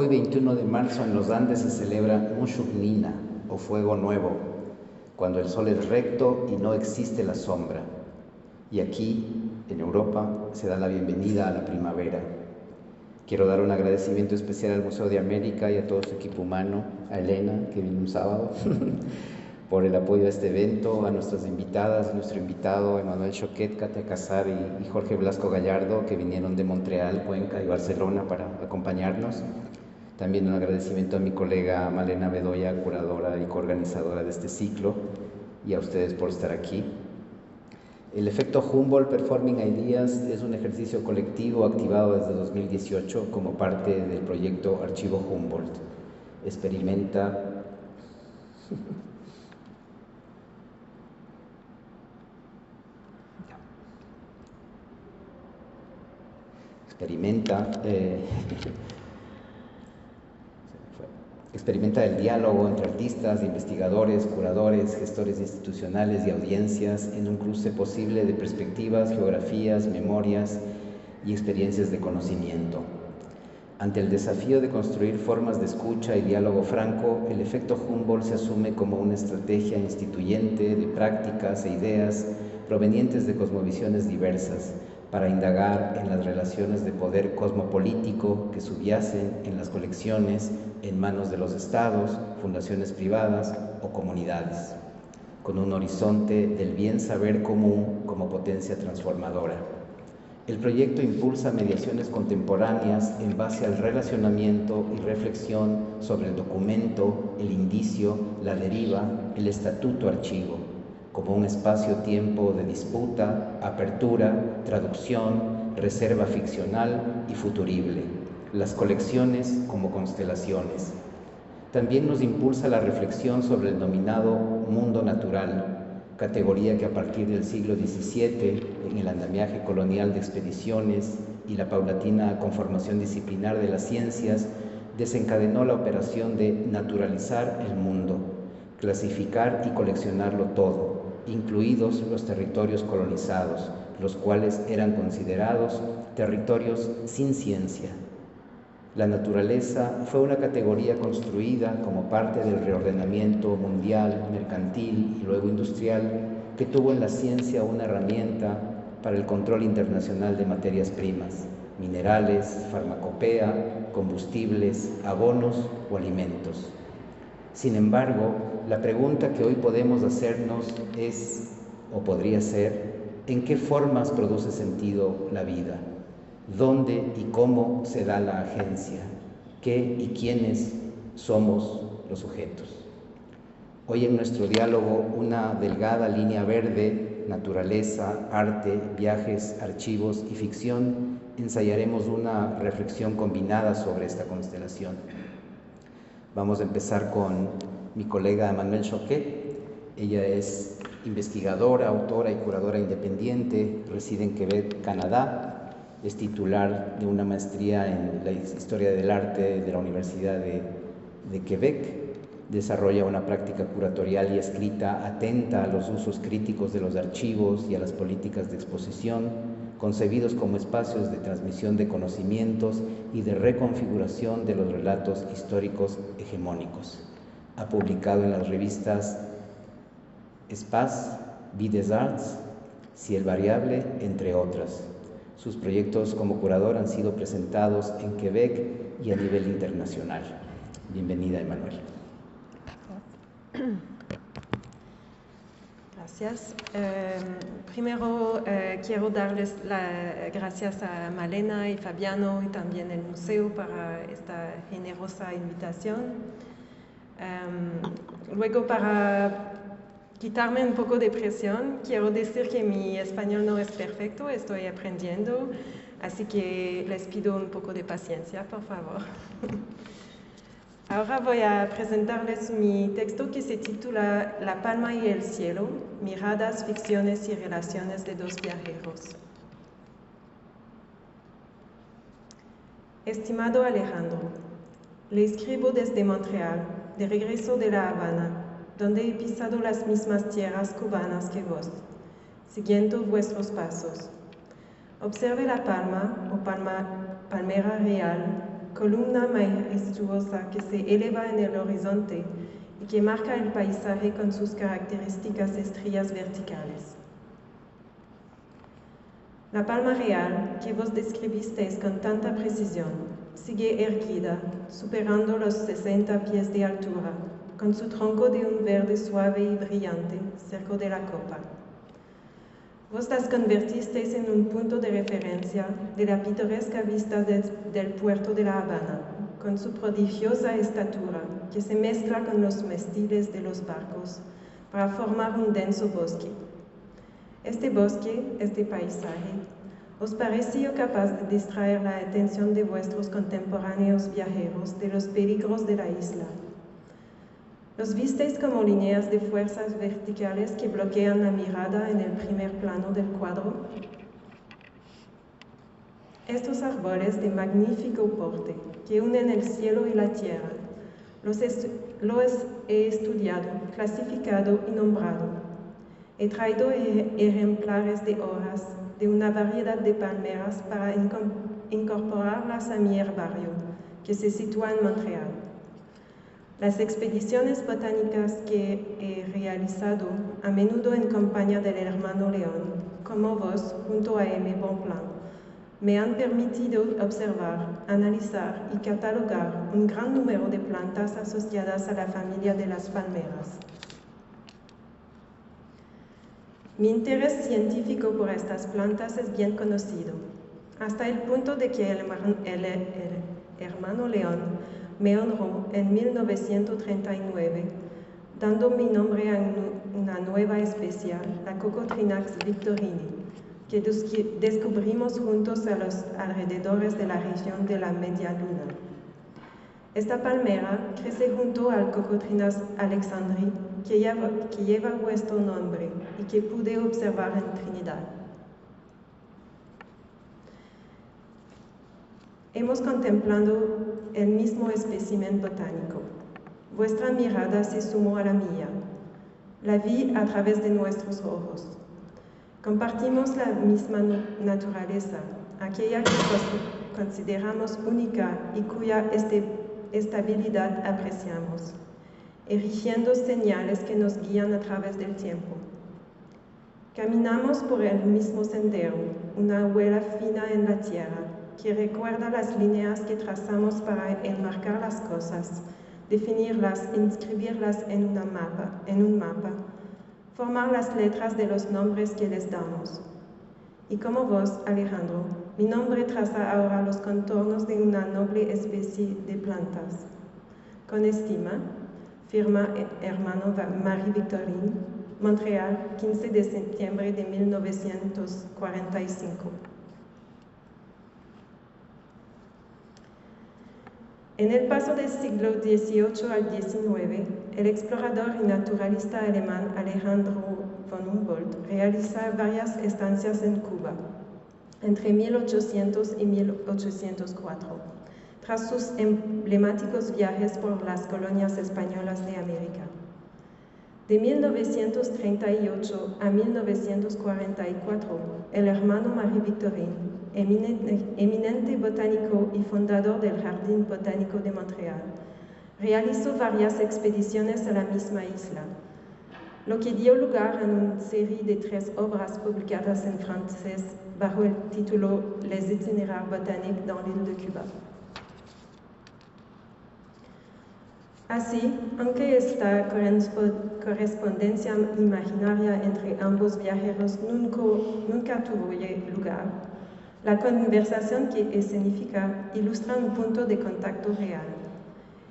Hoy, 21 de marzo, en los Andes se celebra Mushuk-Nina, o Fuego Nuevo, cuando el sol es recto y no existe la sombra. Y aquí, en Europa, se da la bienvenida a la primavera. Quiero dar un agradecimiento especial al Museo de América y a todo su equipo humano, a Elena, que vino un sábado, por el apoyo a este evento, a nuestras invitadas, a nuestro invitado, Emanuel Choquet, Katia Casar y Jorge Blasco Gallardo, que vinieron de Montreal, Cuenca y Barcelona para acompañarnos. También un agradecimiento a mi colega Malena Bedoya, curadora y coorganizadora de este ciclo, y a ustedes por estar aquí. El efecto Humboldt Performing Ideas es un ejercicio colectivo activado desde 2018 como parte del proyecto Archivo Humboldt. Experimenta el diálogo entre artistas, investigadores, curadores, gestores institucionales y audiencias en un cruce posible de perspectivas, geografías, memorias y experiencias de conocimiento. Ante el desafío de construir formas de escucha y diálogo franco, el efecto Humboldt se asume como una estrategia instituyente de prácticas e ideas provenientes de cosmovisiones diversas, para indagar en las relaciones de poder cosmopolítico que subyacen en las colecciones en manos de los estados, fundaciones privadas o comunidades, con un horizonte del bien saber común como potencia transformadora. El proyecto impulsa mediaciones contemporáneas en base al relacionamiento y reflexión sobre el documento, el indicio, la deriva, el estatuto archivo, como un espacio-tiempo de disputa, apertura, traducción, reserva ficcional y futurible, las colecciones como constelaciones. También nos impulsa la reflexión sobre el denominado mundo natural, categoría que a partir del siglo XVII, en el andamiaje colonial de expediciones y la paulatina conformación disciplinar de las ciencias, desencadenó la operación de naturalizar el mundo, clasificar y coleccionarlo todo, incluidos los territorios colonizados, los cuales eran considerados territorios sin ciencia. La naturaleza fue una categoría construida como parte del reordenamiento mundial, mercantil y luego industrial, que tuvo en la ciencia una herramienta para el control internacional de materias primas, minerales, farmacopea, combustibles, abonos o alimentos. Sin embargo, la pregunta que hoy podemos hacernos es, o podría ser, ¿en qué formas produce sentido la vida? ¿Dónde y cómo se da la agencia? ¿Qué y quiénes somos los sujetos? Hoy en nuestro diálogo, una delgada línea verde, naturaleza, arte, viajes, archivos y ficción, ensayaremos una reflexión combinada sobre esta constelación. Vamos a empezar con mi colega Emanuel Choquet. Ella es investigadora, autora y curadora independiente, reside en Quebec, Canadá. Es titular de una maestría en la historia del arte de la Universidad de Quebec. Desarrolla una práctica curatorial y escrita atenta a los usos críticos de los archivos y a las políticas de exposición, concebidos como espacios de transmisión de conocimientos y de reconfiguración de los relatos históricos hegemónicos. Ha publicado en las revistas Espace, Vie des Arts, Ciel Variable, entre otras. Sus proyectos como curador han sido presentados en Quebec y a nivel internacional. Bienvenida, Emanuel. Gracias. Primero quiero darles las gracias a Malena y Fabiano y también el museo para esta generosa invitación. Luego, para quitarme un poco de presión, quiero decir que mi español no es perfecto, estoy aprendiendo, así que les pido un poco de paciencia, por favor. Ahora voy a presentarles mi texto que se titula La palma y el cielo, miradas, ficciones y relaciones de dos viajeros. Estimado Alejandro, le escribo desde Montreal, de regreso de La Habana, donde he pisado las mismas tierras cubanas que vos, siguiendo vuestros pasos. Observe la palma o palmera real columna majestuosa que se eleva en el horizonte y que marca el paisaje con sus características estrellas verticales. La palma real, que vos describisteis con tanta precisión, sigue erguida, superando los 60 pies de altura, con su tronco de un verde suave y brillante cerca de la copa. Vos las convertisteis en un punto de referencia de la pintoresca vista del puerto de La Habana, con su prodigiosa estatura que se mezcla con los mástiles de los barcos para formar un denso bosque. Este bosque, este paisaje, ¿os pareció capaz de distraer la atención de vuestros contemporáneos viajeros de los peligros de la isla? ¿Los visteis como líneas de fuerzas verticales que bloquean la mirada en el primer plano del cuadro? Estos árboles de magnífico porte que unen el cielo y la tierra, los he estudiado, clasificado y nombrado. He traído ejemplares de hojas de una variedad de palmeras para incorporarlas a mi herbario, que se sitúa en Montreal. Las expediciones botánicas que he realizado, a menudo en compañía del hermano León, como vos, junto a M. Bonpland, me han permitido observar, analizar y catalogar un gran número de plantas asociadas a la familia de las palmeras. Mi interés científico por estas plantas es bien conocido, hasta el punto de que el hermano León me honró en 1939, dando mi nombre a una nueva especie, la Cocotrinax victorini, que descubrimos juntos a los alrededores de la región de la Media Luna. Esta palmera crece junto al Cocotrinax alexandri, que lleva vuestro nombre y que pude observar en Trinidad. Hemos contemplado el mismo espécimen botánico. Vuestra mirada se sumó a la mía. La vi a través de nuestros ojos. Compartimos la misma naturaleza, aquella que consideramos única y cuya estabilidad apreciamos, erigiendo señales que nos guían a través del tiempo. Caminamos por el mismo sendero, una huella fina en la tierra, que recuerda las líneas que trazamos para enmarcar las cosas, definirlas, inscribirlas en un mapa, formar las letras de los nombres que les damos. Y como vos, Alejandro, mi nombre traza ahora los contornos de una noble especie de plantas. Con estima, firma hermano Marie-Victorine, Montreal, 15 de septiembre de 1945. En el paso del siglo XVIII al XIX, el explorador y naturalista alemán Alejandro von Humboldt realiza varias estancias en Cuba, entre 1800 y 1804, tras sus emblemáticos viajes por las colonias españolas de América. De 1938 a 1944, el hermano Marie-Victorine, eminente botánico y fundador del Jardín Botánico de Montreal, realizó varias expediciones a la misma isla, lo que dio lugar a una serie de 3 obras publicadas en francés bajo el título Les itinéraires botaniques dans l'île de Cuba. Así, aunque esta correspondencia imaginaria entre ambos viajeros nunca tuvo lugar, la conversación que escenifica ilustra un punto de contacto real.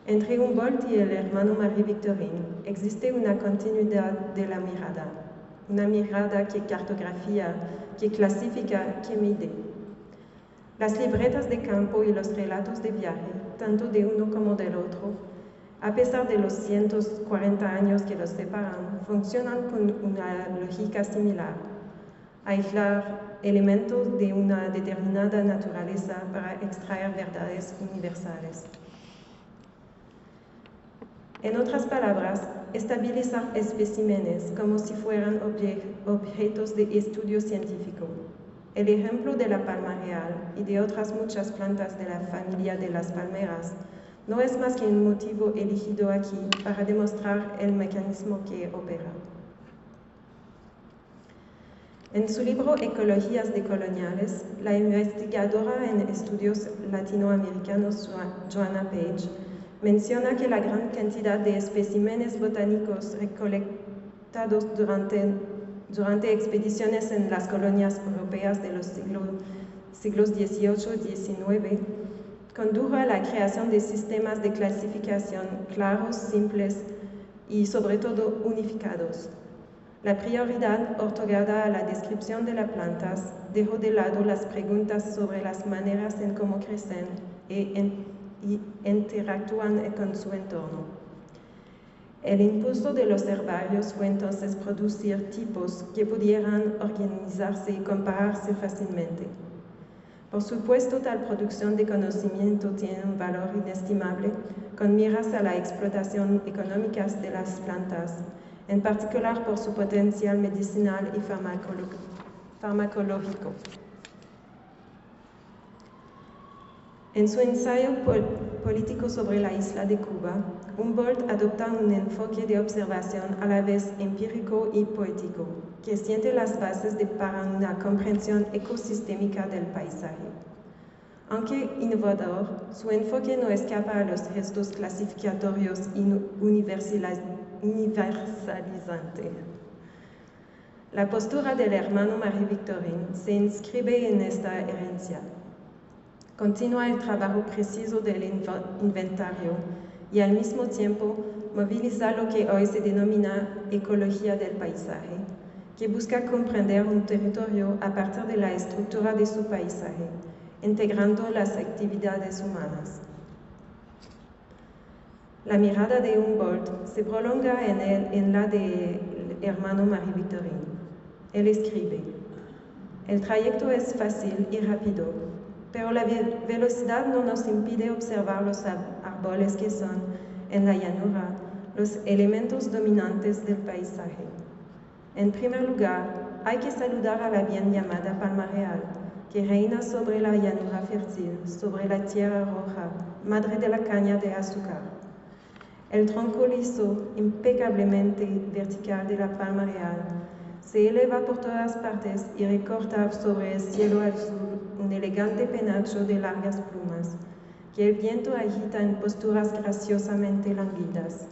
Entre Humboldt y el hermano Marie-Victorine existe una continuidad de la mirada, una mirada que cartografía, que clasifica, que mide. Las libretas de campo y los relatos de viaje, tanto de uno como del otro, a pesar de los 140 años que los separan, funcionan con una lógica similar: aislar elementos de una determinada naturaleza para extraer verdades universales. En otras palabras, estabilizar especímenes como si fueran objetos de estudio científico. El ejemplo de la palma real y de otras muchas plantas de la familia de las palmeras no es más que un motivo elegido aquí para demostrar el mecanismo que opera. En su libro Ecologías decoloniales, la investigadora en estudios latinoamericanos Joanna Page menciona que la gran cantidad de especímenes botánicos recolectados durante expediciones en las colonias europeas de los siglos XVIII y XIX condujo a la creación de sistemas de clasificación claros, simples y sobre todo unificados. La prioridad otorgada a la descripción de las plantas dejó de lado las preguntas sobre las maneras en cómo crecen y interactúan con su entorno. El impulso de los herbarios fue entonces producir tipos que pudieran organizarse y compararse fácilmente. Por supuesto, tal producción de conocimiento tiene un valor inestimable con miras a la explotación económica de las plantas, en particular por su potencial medicinal y farmacológico. En su ensayo político sobre la isla de Cuba, Humboldt adopta un enfoque de observación a la vez empírico y poético, que siente las bases para una comprensión ecosistémica del paisaje. Aunque innovador, su enfoque no escapa a los gestos clasificatorios y universalizantes. La postura del hermano Marie-Victorine se inscribe en esta herencia. Continúa el trabajo preciso del inventario y al mismo tiempo moviliza lo que hoy se denomina ecología del paisaje, que busca comprender un territorio a partir de la estructura de su paisaje, integrando las actividades humanas. La mirada de Humboldt se prolonga en la del hermano Marie-Victorine. Él escribe: el trayecto es fácil y rápido, pero la velocidad no nos impide observar los árboles que son, en la llanura, los elementos dominantes del paisaje. En primer lugar, hay que saludar a la bien llamada palma real, que reina sobre la llanura fértil, sobre la tierra roja, madre de la caña de azúcar. El tronco liso, impecablemente vertical de la palma real, se eleva por todas partes y recorta sobre el cielo azul un elegante penacho de largas plumas, que el viento agita en posturas graciosamente languidas.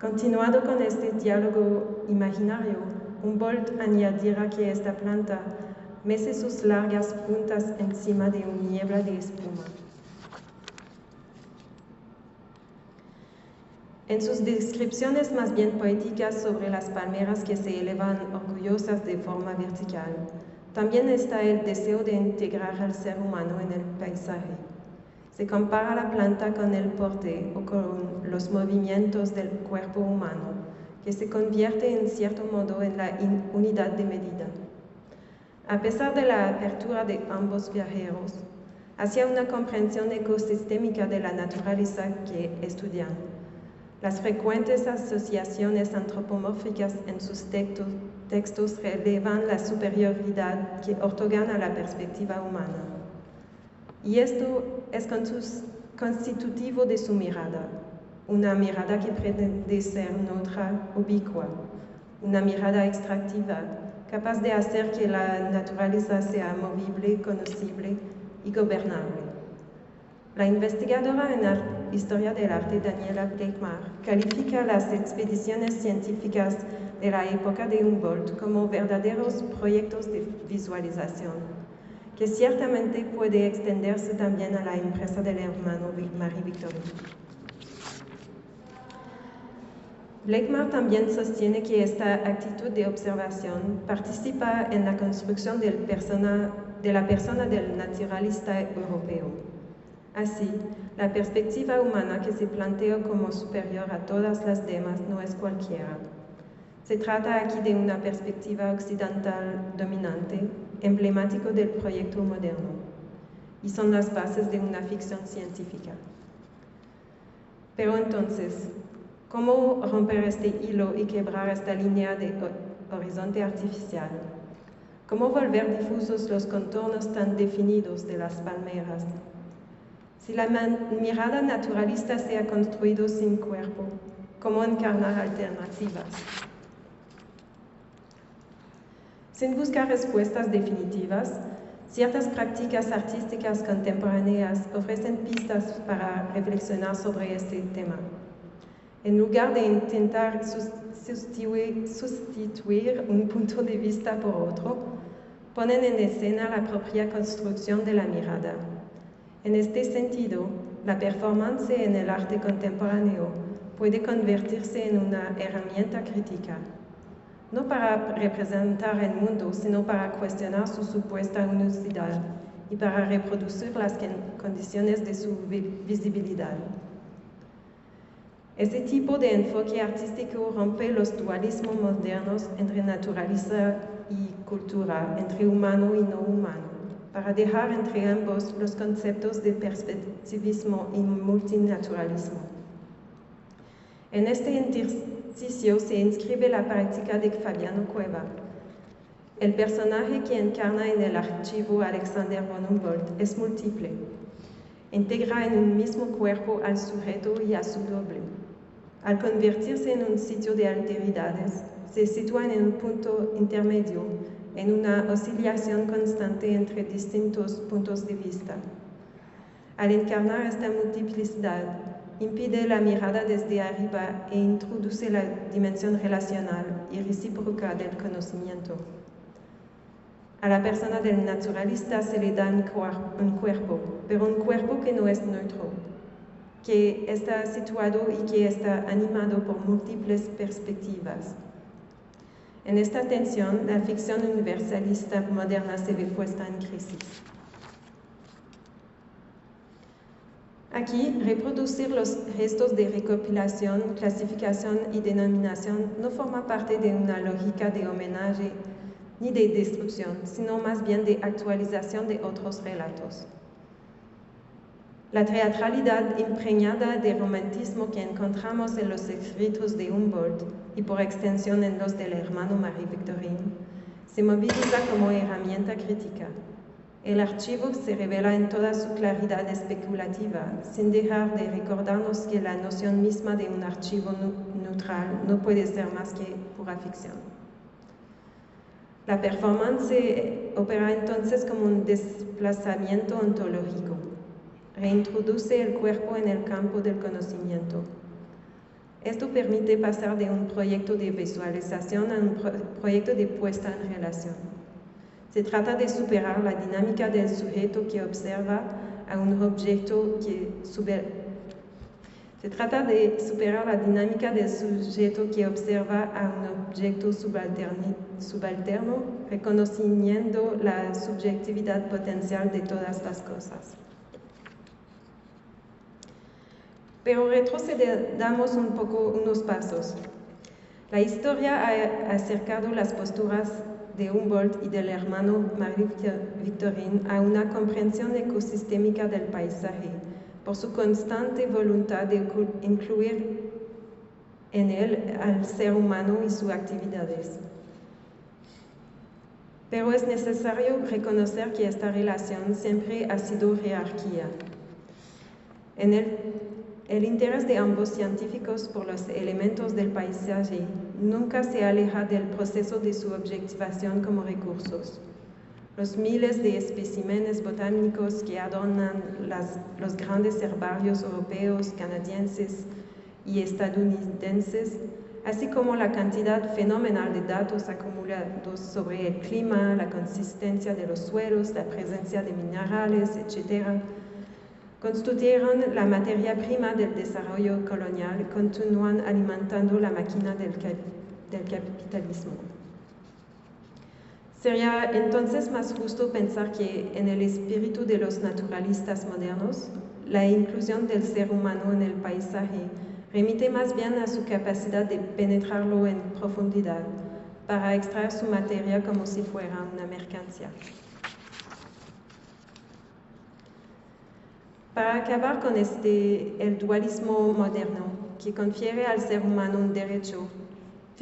Continuado con este diálogo imaginario, Humboldt añadirá que esta planta mece sus largas puntas encima de una niebla de espuma. En sus descripciones más bien poéticas sobre las palmeras que se elevan orgullosas de forma vertical, también está el deseo de integrar al ser humano en el paisaje. Se compara la planta con el porte o con los movimientos del cuerpo humano, que se convierte en cierto modo en la unidad de medida. A pesar de la apertura de ambos viajeros hacia una comprensión ecosistémica de la naturaleza que estudian, las frecuentes asociaciones antropomórficas en sus textos relevan la superioridad que otorgan a la perspectiva humana. Y esto es constitutivo de su mirada, una mirada que pretende ser neutra, ubicua, una mirada extractiva, capaz de hacer que la naturaleza sea movible, conocible y gobernable. La investigadora en Historia del Arte, Daniela Blekmar, califica las expediciones científicas de la época de Humboldt como verdaderos proyectos de visualización, que ciertamente puede extenderse también a la empresa del hermano Marie-Victorine. Blekmar también sostiene que esta actitud de observación participa en la construcción de la persona del naturalista europeo. Así, la perspectiva humana que se planteó como superior a todas las demás no es cualquiera. Se trata aquí de una perspectiva occidental dominante, emblemático del proyecto moderno, y son las bases de una ficción científica. Pero entonces, ¿cómo romper este hilo y quebrar esta línea de horizonte artificial? ¿Cómo volver difusos los contornos tan definidos de las palmeras? Si la mirada naturalista se ha construido sin cuerpo, ¿cómo encarnar alternativas? Sin buscar respuestas definitivas, ciertas prácticas artísticas contemporáneas ofrecen pistas para reflexionar sobre este tema. En lugar de intentar sustituir un punto de vista por otro, ponen en escena la propia construcción de la mirada. En este sentido, la performance en el arte contemporáneo puede convertirse en una herramienta crítica, no para representar el mundo, sino para cuestionar su supuesta unicidad y para reproducir las condiciones de su visibilidad. Este tipo de enfoque artístico rompe los dualismos modernos entre naturaleza y cultura, entre humano y no humano, para dejar entre ambos los conceptos de perspectivismo y multinaturalismo. En este intersticio se inscribe la práctica de Fabiano Cueva. El personaje que encarna en el archivo Alexander von Humboldt es múltiple. Integra en un mismo cuerpo al sujeto y a su doble. Al convertirse en un sitio de alteridades, se sitúa en un punto intermedio, en una oscilación constante entre distintos puntos de vista. Al encarnar esta multiplicidad, impide la mirada desde arriba e introduce la dimensión relacional y recíproca del conocimiento. A la persona del naturalista se le da un cuerpo, pero un cuerpo que no es neutro, que está situado y que está animado por múltiples perspectivas. En esta tensión, la ficción universalista moderna se ve puesta en crisis. Aquí, reproducir los gestos de recopilación, clasificación y denominación no forma parte de una lógica de homenaje ni de destrucción, sino más bien de actualización de otros relatos. La teatralidad impregnada de romantismo que encontramos en los escritos de Humboldt y por extensión en los del hermano Marie-Victorine, se moviliza como herramienta crítica. El archivo se revela en toda su claridad especulativa, sin dejar de recordarnos que la noción misma de un archivo neutral no puede ser más que pura ficción. La performance opera entonces como un desplazamiento ontológico. Reintroduce el cuerpo en el campo del conocimiento. Esto permite pasar de un proyecto de visualización a un proyecto de puesta en relación. Se trata de superar la dinámica del sujeto que observa a un objeto subalterno, reconociendo la subjetividad potencial de todas las cosas. Pero retrocedamos unos pasos. La historia ha acercado las posturas de Humboldt y del hermano Marie-Victorine a una comprensión ecosistémica del paisaje, por su constante voluntad de incluir en él al ser humano y sus actividades. Pero es necesario reconocer que esta relación siempre ha sido jerarquía. El interés de ambos científicos por los elementos del paisaje nunca se aleja del proceso de su objetivación como recursos. Los miles de especímenes botánicos que adornan los grandes herbarios europeos, canadienses y estadounidenses, así como la cantidad fenomenal de datos acumulados sobre el clima, la consistencia de los suelos, la presencia de minerales, etc., constituyeron la materia prima del desarrollo colonial y continúan alimentando la máquina del capitalismo. Sería entonces más justo pensar que en el espíritu de los naturalistas modernos, la inclusión del ser humano en el paisaje remite más bien a su capacidad de penetrarlo en profundidad para extraer su materia como si fuera una mercancía. Para acabar con el dualismo moderno que confiere al ser humano un derecho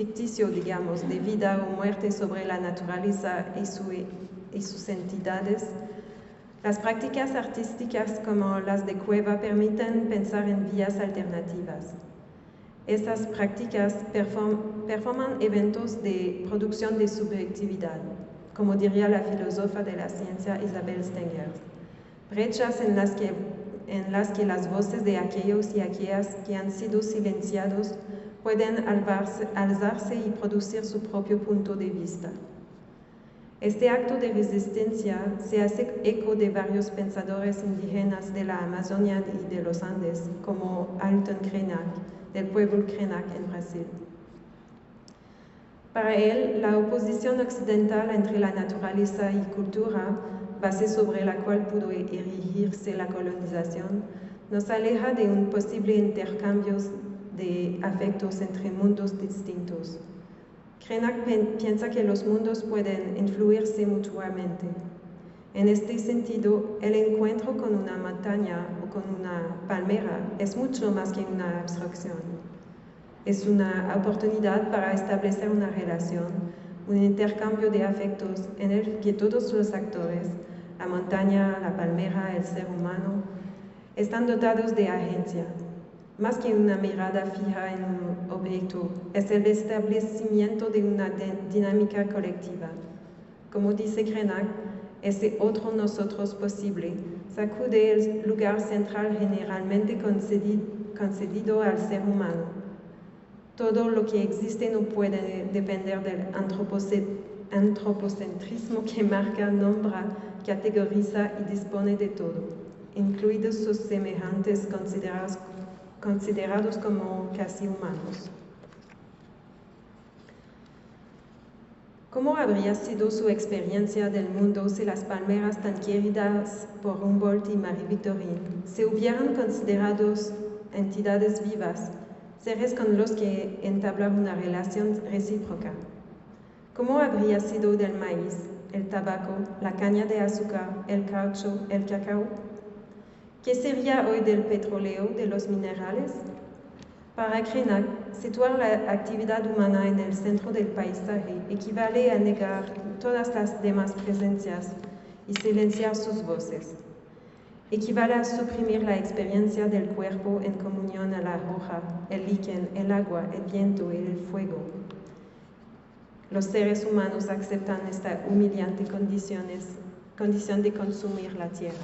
ficticio, digamos, de vida o muerte sobre la naturaleza y sus entidades, las prácticas artísticas como las de cueva permiten pensar en vías alternativas. Estas prácticas performan eventos de producción de subjetividad, como diría la filósofa de la ciencia Isabel Stengers, brechas en las que las voces de aquellos y aquellas que han sido silenciados pueden alzarse y producir su propio punto de vista. Este acto de resistencia se hace eco de varios pensadores indígenas de la Amazonia y de los Andes, como Ailton Krenak, del pueblo Krenak en Brasil. Para él, la oposición occidental entre la naturaleza y cultura, base sobre la cual pudo erigirse la colonización, nos aleja de un posible intercambio de afectos entre mundos distintos. Krenak piensa que los mundos pueden influirse mutuamente. En este sentido, el encuentro con una montaña o con una palmera es mucho más que una abstracción. Es una oportunidad para establecer una relación, un intercambio de afectos en el que todos los actores, la montaña, la palmera, el ser humano, están dotados de agencia. Más que una mirada fija en un objeto, es el establecimiento de una dinámica colectiva. Como dice Krenak, ese otro nosotros posible sacude el lugar central generalmente concedido al ser humano. Todo lo que existe no puede depender del antropocentrismo que marca, nombra, categoriza y dispone de todo, incluidos sus semejantes considerados como casi humanos. ¿Cómo habría sido su experiencia del mundo si las palmeras tan queridas por Humboldt y Marie-Victorine se hubieran considerado entidades vivas, seres con los que entablar una relación recíproca? ¿Cómo habría sido del maíz, el tabaco, la caña de azúcar, el caucho, el cacao? ¿Qué sería hoy del petróleo, de los minerales? Para Krenak, situar la actividad humana en el centro del paisaje equivale a negar todas las demás presencias y silenciar sus voces. Equivale a suprimir la experiencia del cuerpo en comunión a la roca, el líquen, el agua, el viento y el fuego. Los seres humanos aceptan esta humillante condición de consumir la tierra.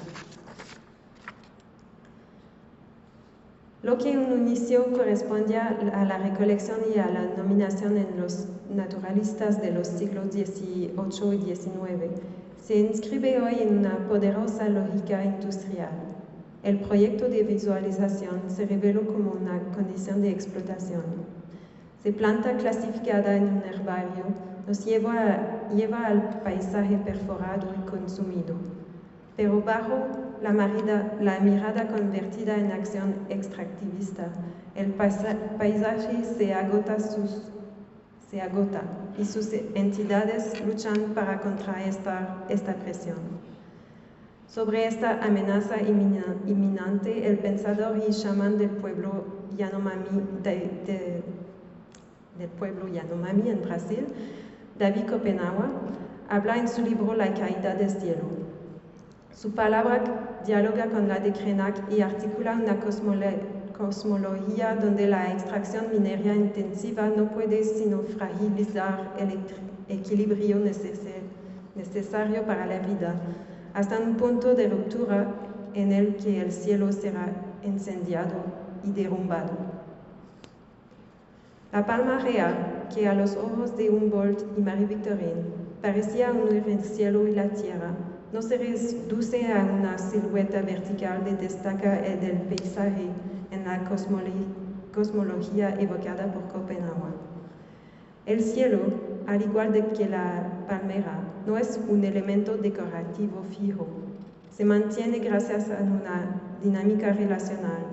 Lo que en un inicio correspondía a la recolección y a la nominación en los naturalistas de los siglos XVIII y XIX, se inscribe hoy en una poderosa lógica industrial. El proyecto de visualización se reveló como una condición de explotación. Se planta clasificada en un herbario, nos lleva al paisaje perforado y consumido, pero bajo la mirada convertida en acción extractivista, el paisaje se agota y sus entidades luchan para contrarrestar esta presión. Sobre esta amenaza inminente, el pensador y chamán del pueblo Yanomami, en Brasil, Davi Kopenawa, habla en su libro La caída del cielo. Su palabra dialoga con la de Krenak y articula una cosmología donde la extracción minera intensiva no puede sino fragilizar el equilibrio necesario para la vida, hasta un punto de ruptura en el que el cielo será incendiado y derrumbado. La palma real, que a los ojos de Humboldt y Marie-Victorine parecía unir el cielo y la tierra, no se reduce a una silueta vertical que destaca el del paisaje en la cosmología evocada por Kopenawa. El cielo, al igual que la palmera, no es un elemento decorativo fijo. Se mantiene gracias a una dinámica relacional,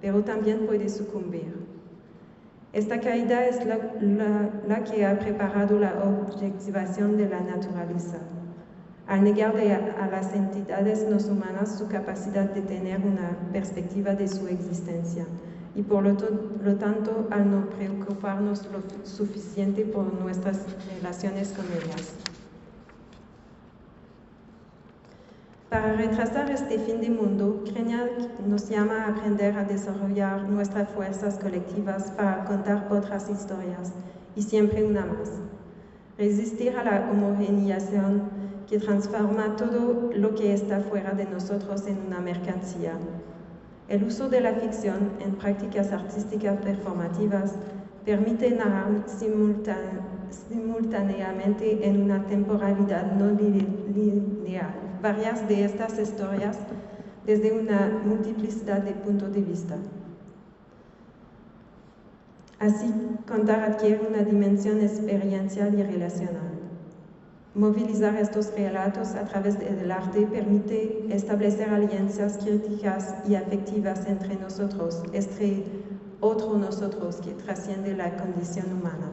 pero también puede sucumbir. Esta caída es la que ha preparado la objetivación de la naturaleza. Al negar a las entidades no humanas su capacidad de tener una perspectiva de su existencia, y por lo tanto al no preocuparnos lo suficiente por nuestras relaciones con ellas. Para retrasar este fin de mundo, Krenak nos llama a aprender a desarrollar nuestras fuerzas colectivas para contar otras historias, y siempre una más. Resistir a la homogeneización que transforma todo lo que está fuera de nosotros en una mercancía. El uso de la ficción en prácticas artísticas performativas permite narrar simultáneamente en una temporalidad no lineal varias de estas historias desde una multiplicidad de puntos de vista. Así, contar adquiere una dimensión experiencial y relacional. Movilizar estos relatos a través del arte permite establecer alianzas críticas y afectivas entre nosotros, entre otro nosotros que trasciende la condición humana.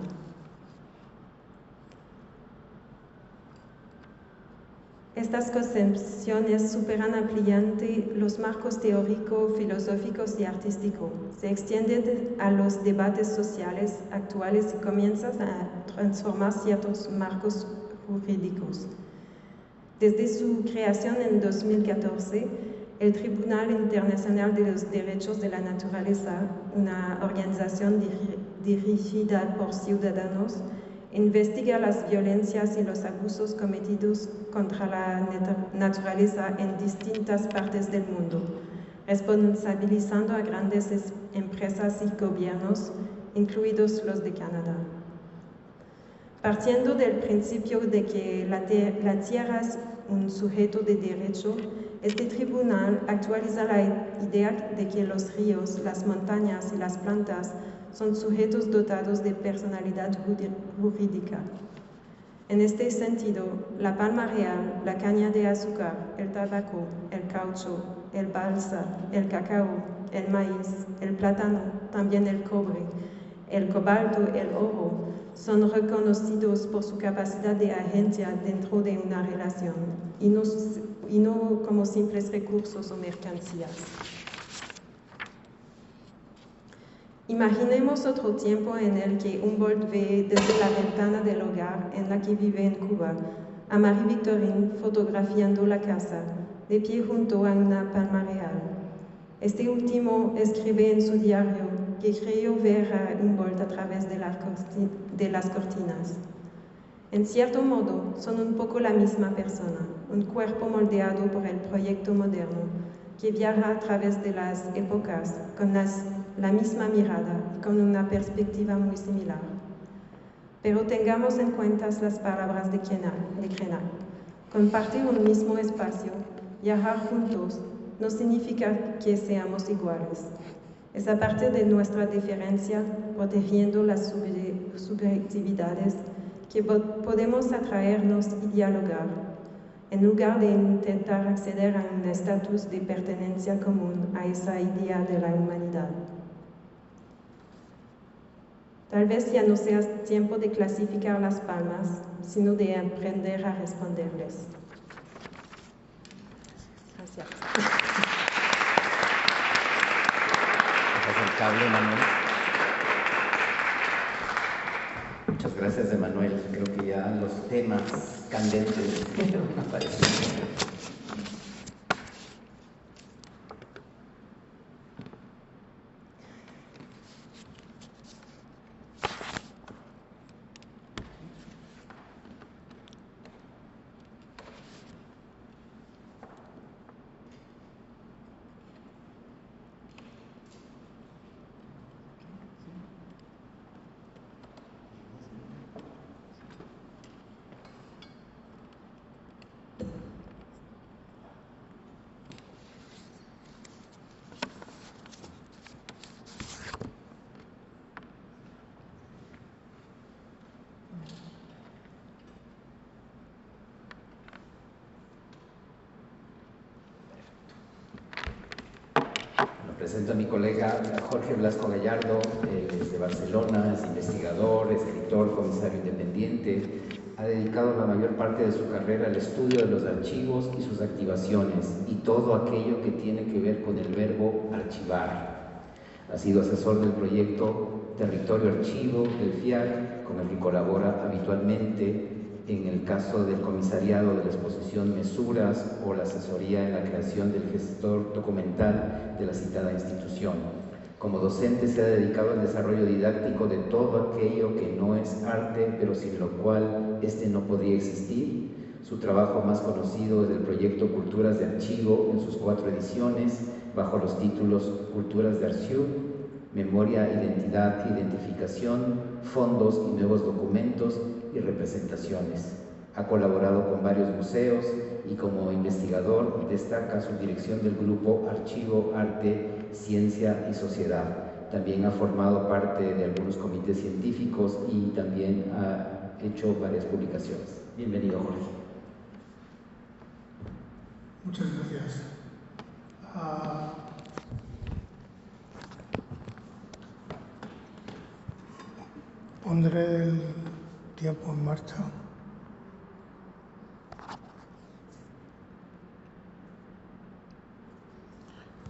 Estas concepciones superan ampliamente los marcos teórico, filosóficos y artísticos, se extienden a los debates sociales actuales y comienzan a transformar ciertos marcos jurídicos. Desde su creación en 2014, el Tribunal Internacional de los Derechos de la Naturaleza, una organización dirigida por ciudadanos, investiga las violencias y los abusos cometidos contra la naturaleza en distintas partes del mundo, responsabilizando a grandes empresas y gobiernos, incluidos los de Canadá. Partiendo del principio de que la tierra es un sujeto de derecho, este tribunal actualiza la idea de que los ríos, las montañas y las plantas son sujetos dotados de personalidad jurídica. En este sentido, la palma real, la caña de azúcar, el tabaco, el caucho, el balsa, el cacao, el maíz, el plátano, también el cobre, el cobalto, el oro, son reconocidos por su capacidad de agencia dentro de una relación y no como simples recursos o mercancías. Imaginemos otro tiempo en el que Humboldt ve desde la ventana del hogar en la que vive en Cuba a Marie Victorine fotografiando la casa, de pie junto a una palma real. Este último escribe en su diario que creyó ver a Humboldt a través de las cortinas. En cierto modo, son un poco la misma persona, un cuerpo moldeado por el proyecto moderno, que viaja a través de las épocas con la misma mirada y con una perspectiva muy similar. Pero tengamos en cuenta las palabras de Krenak. Compartir un mismo espacio, viajar juntos, no significa que seamos iguales. Es a partir de nuestra diferencia, protegiendo las subjetividades, que podemos atraernos y dialogar, en lugar de intentar acceder a un estatus de pertenencia común a esa idea de la humanidad. Tal vez ya no sea tiempo de clasificar las palmas, sino de aprender a responderles. Gracias. El cable, Manuel. Muchas gracias, Emanuel. Creo que ya los temas candentes van apareciendo. Presento a mi colega Jorge Blasco Gallardo, es de Barcelona, es investigador, escritor, comisario independiente. Ha dedicado la mayor parte de su carrera al estudio de los archivos y sus activaciones y todo aquello que tiene que ver con el verbo archivar. Ha sido asesor del proyecto Territorio Archivo del FIAC, con el que colabora habitualmente en el caso del comisariado de la exposición Mesuras o la asesoría en la creación del gestor documental de la citada institución. Como docente se ha dedicado al desarrollo didáctico de todo aquello que no es arte, pero sin lo cual este no podría existir. Su trabajo más conocido es el proyecto Culturas de Archivo en sus 4 ediciones, bajo los títulos Culturas de Archivo, Memoria, Identidad, Identificación, Fondos y Nuevos Documentos y Representaciones. Ha colaborado con varios museos y como investigador destaca su dirección del grupo Archivo, Arte, Ciencia y Sociedad. También ha formado parte de algunos comités científicos y también ha hecho varias publicaciones. Bienvenido, Jorge. Muchas gracias. Pondré el tiempo en marcha.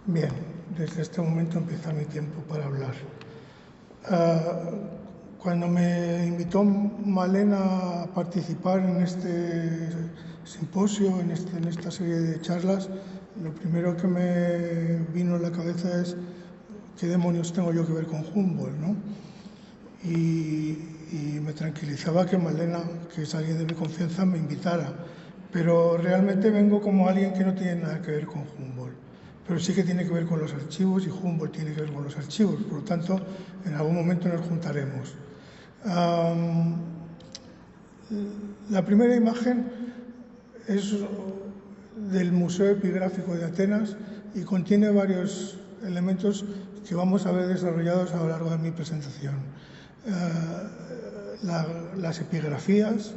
Bien, desde este momento empieza mi tiempo para hablar. Cuando me invitó Malena a participar en este simposio, en esta serie de charlas, lo primero que me vino a la cabeza es ¿qué demonios tengo yo que ver con Humboldt, ¿no? Y me tranquilizaba que Malena, que es alguien de mi confianza, me invitara. Pero realmente vengo como alguien que no tiene nada que ver con Humboldt. Pero sí que tiene que ver con los archivos y Humboldt tiene que ver con los archivos. Por lo tanto, en algún momento nos juntaremos. La primera imagen es del Museo Epigráfico de Atenas y contiene varios elementos que vamos a ver desarrollados a lo largo de mi presentación. Las epigrafías,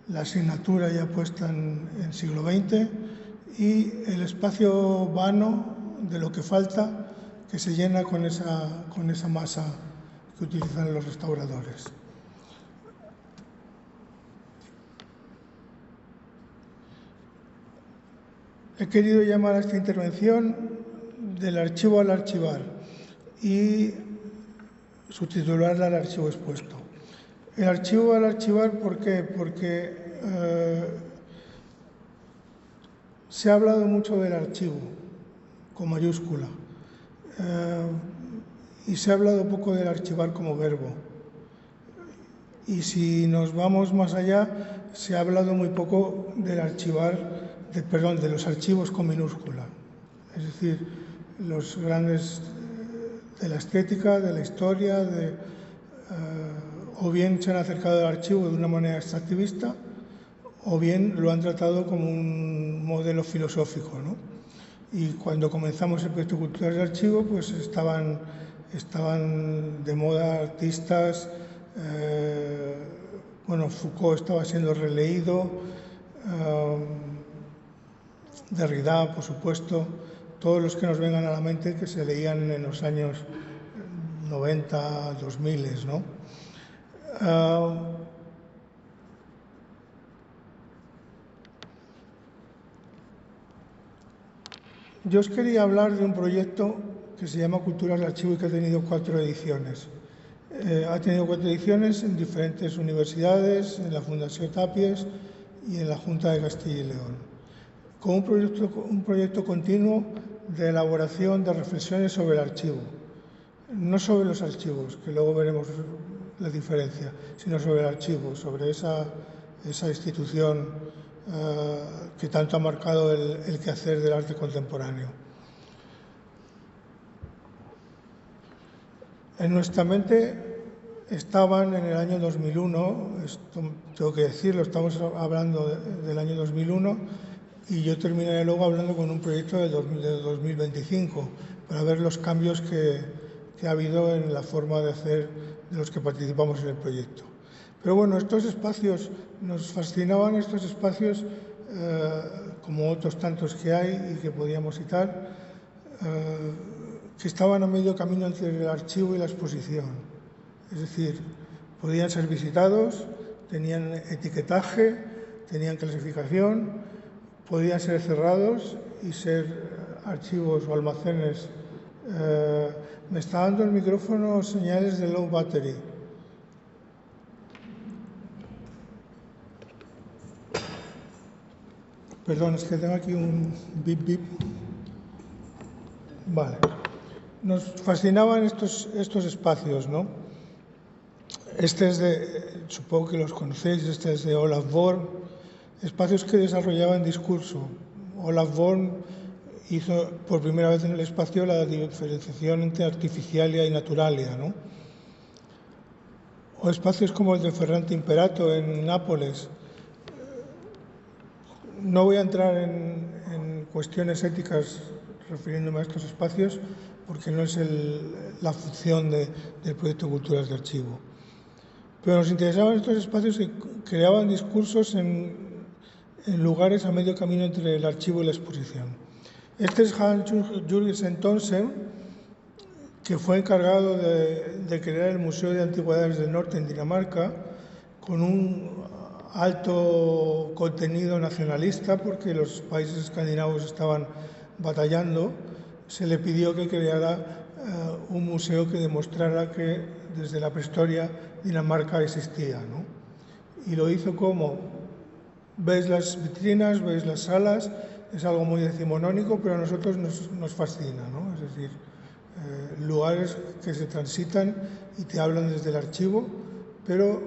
la asignatura ya puesta en siglo XX y el espacio vano de lo que falta, que se llena con esa masa que utilizan los restauradores. He querido llamar a esta intervención del archivo al archivar y subtitularla al archivo expuesto. El archivo al archivar, ¿por qué? Porque se ha hablado mucho del archivo, con mayúscula, y se ha hablado poco del archivar como verbo. Y si nos vamos más allá, se ha hablado muy poco del archivar, de los archivos con minúscula. Es decir, los grandes de la estética, de la historia, o bien se han acercado al archivo de una manera extractivista, o bien lo han tratado como un modelo filosófico, ¿no? Y cuando comenzamos el proyecto Culturas de Archivo, pues estaban de moda artistas, Foucault estaba siendo releído, Derrida, por supuesto, todos los que nos vengan a la mente que se leían en los años 90, 2000, ¿no? Yo os quería hablar de un proyecto que se llama Culturas de Archivo y que ha tenido 4 ediciones. Ha tenido 4 ediciones en diferentes universidades, en la Fundación Tapies y en la Junta de Castilla y León, con un proyecto continuo de elaboración de reflexiones sobre el archivo. No sobre los archivos, que luego veremos la diferencia, sino sobre el archivo, sobre esa institución que tanto ha marcado el quehacer del arte contemporáneo. En nuestra mente estaban en el año 2001, esto tengo que decirlo, estamos hablando del año 2001, y yo terminaré luego hablando con un proyecto de 2025 para ver los cambios que ha habido en la forma de hacer de los que participamos en el proyecto. Pero bueno, estos espacios, nos fascinaban estos espacios, como otros tantos que hay y que podíamos citar, que estaban a medio camino entre el archivo y la exposición. Es decir, podían ser visitados, tenían etiquetaje, tenían clasificación, podían ser cerrados y ser archivos o almacenes Me está dando el micrófono señales de low battery. Perdón, es que tengo aquí un bip bip. Vale. Nos fascinaban estos espacios, ¿no? Este es supongo que los conocéis, este es de Olaf Born, espacios que desarrollaban discurso. Olaf Born hizo por primera vez en el espacio la diferenciación entre artificialia y naturalia, ¿no? O espacios como el de Ferrante Imperato en Nápoles. No voy a entrar en cuestiones éticas refiriéndome a estos espacios porque no es la función del proyecto Culturas de Archivo. Pero nos interesaban estos espacios que creaban discursos en lugares a medio camino entre el archivo y la exposición. Este es Hans-Jürgen Thomsen, que fue encargado de crear el Museo de Antigüedades del Norte en Dinamarca, con un alto contenido nacionalista, porque los países escandinavos estaban batallando. Se le pidió que creara un museo que demostrara que desde la prehistoria Dinamarca existía, ¿no? Y lo hizo como, veis las vitrinas, veis las salas, es algo muy decimonónico, pero a nosotros nos fascina, ¿no? Es decir, lugares que se transitan y te hablan desde el archivo, pero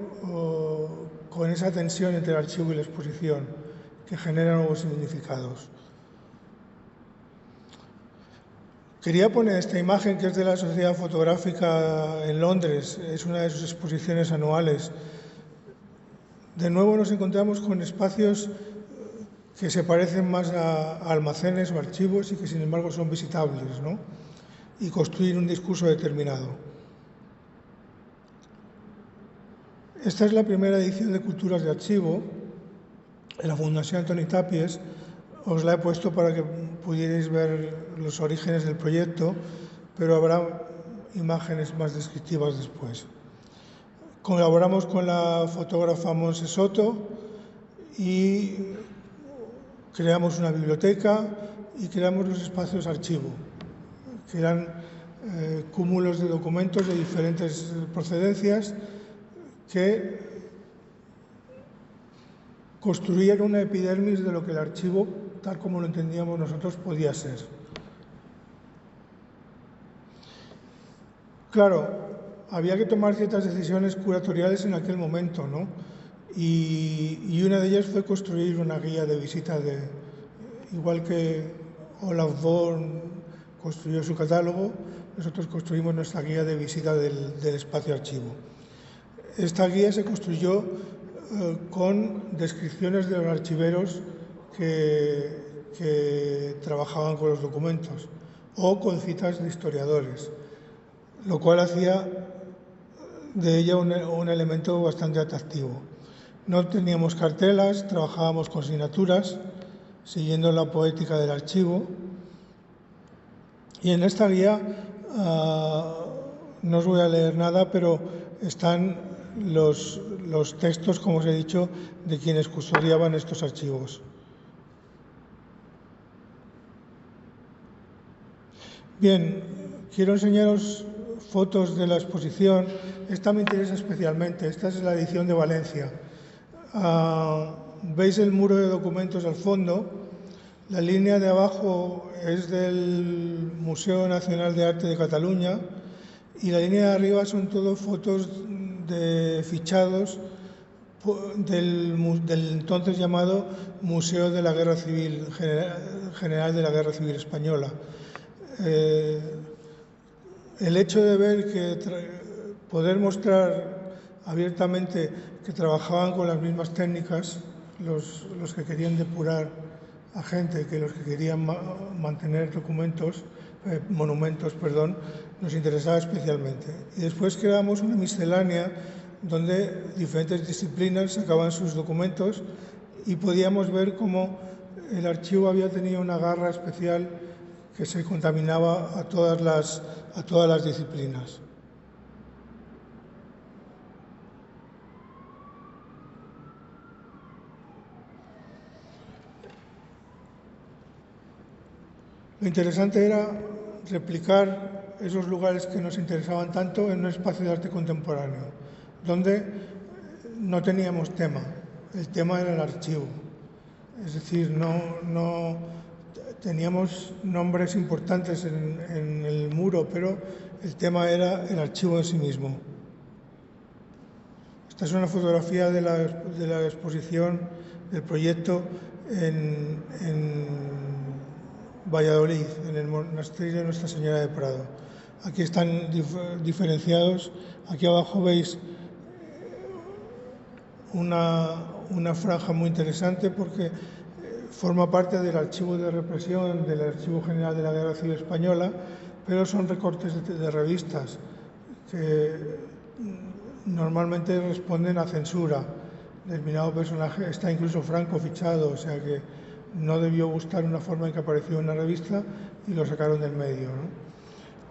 con esa tensión entre el archivo y la exposición que genera nuevos significados. Quería poner esta imagen que es de la Sociedad Fotográfica en Londres, es una de sus exposiciones anuales. De nuevo nos encontramos con espacios que se parecen más a almacenes o archivos y que sin embargo son visitables, ¿no? Y construir un discurso determinado. Esta es la primera edición de Culturas de Archivo en la Fundación Antoni Tàpies. Os la he puesto para que pudierais ver los orígenes del proyecto, pero habrá imágenes más descriptivas después. Colaboramos con la fotógrafa Montse Soto y creamos una biblioteca y creamos los espacios archivo, que eran cúmulos de documentos de diferentes procedencias que construían una epidermis de lo que el archivo, tal como lo entendíamos nosotros, podía ser. Claro, había que tomar ciertas decisiones curatoriales en aquel momento, ¿no? Y una de ellas fue construir una guía de visita, igual que Olaf Born construyó su catálogo, nosotros construimos nuestra guía de visita del espacio archivo. Esta guía se construyó con descripciones de los archiveros que trabajaban con los documentos o con citas de historiadores, lo cual hacía de ella un elemento bastante atractivo. No teníamos cartelas, trabajábamos con signaturas, siguiendo la poética del archivo. Y en esta guía no os voy a leer nada, pero están los textos, como os he dicho, de quienes custodiaban estos archivos. Bien, quiero enseñaros fotos de la exposición. Esta me interesa especialmente. Esta es la edición de Valencia. Veis el muro de documentos al fondo. La línea de abajo es del Museo Nacional de Arte de Cataluña y la línea de arriba son todo fotos de fichados del entonces llamado Museo de la Guerra Civil General de la Guerra Civil Española. El hecho de ver poder mostrar abiertamente que trabajaban con las mismas técnicas los que querían depurar a gente que los que querían mantener monumentos, nos interesaba especialmente. Y después creamos una miscelánea donde diferentes disciplinas sacaban sus documentos y podíamos ver cómo el archivo había tenido una garra especial que se contaminaba a todas las disciplinas. Lo interesante era replicar esos lugares que nos interesaban tanto en un espacio de arte contemporáneo, donde no teníamos tema, el tema era el archivo. Es decir, no teníamos nombres importantes en el muro, pero el tema era el archivo en sí mismo. Esta es una fotografía de la exposición del proyecto en Valladolid, en el monasterio de Nuestra Señora de Prado. Aquí están diferenciados. Aquí abajo veis una franja muy interesante porque forma parte del archivo de represión del Archivo General de la Guerra Civil Española, pero son recortes de revistas que normalmente responden a censura. Determinado personaje está incluso Franco fichado, o sea que no debió gustar una forma en que apareció en una revista y lo sacaron del medio, ¿no?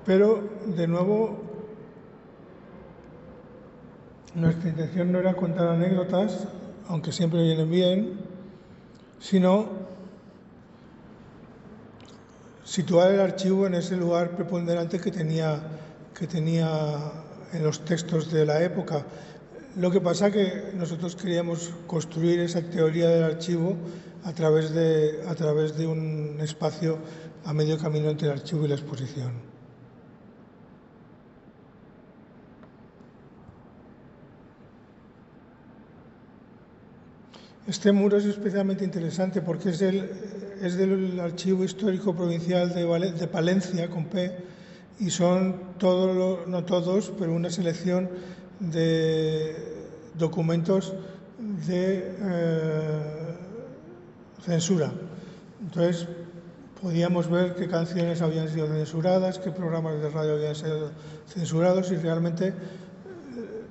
Pero, de nuevo, nuestra intención no era contar anécdotas, aunque siempre vienen bien, sino situar el archivo en ese lugar preponderante que tenía en los textos de la época. Lo que pasa que nosotros queríamos construir esa teoría del archivo a través de un espacio a medio camino entre el archivo y la exposición. Este muro es especialmente interesante porque es del Archivo Histórico Provincial de Palencia, con P, y son no todos, pero una selección de documentos de censura. Entonces, podíamos ver qué canciones habían sido censuradas, qué programas de radio habían sido censurados y realmente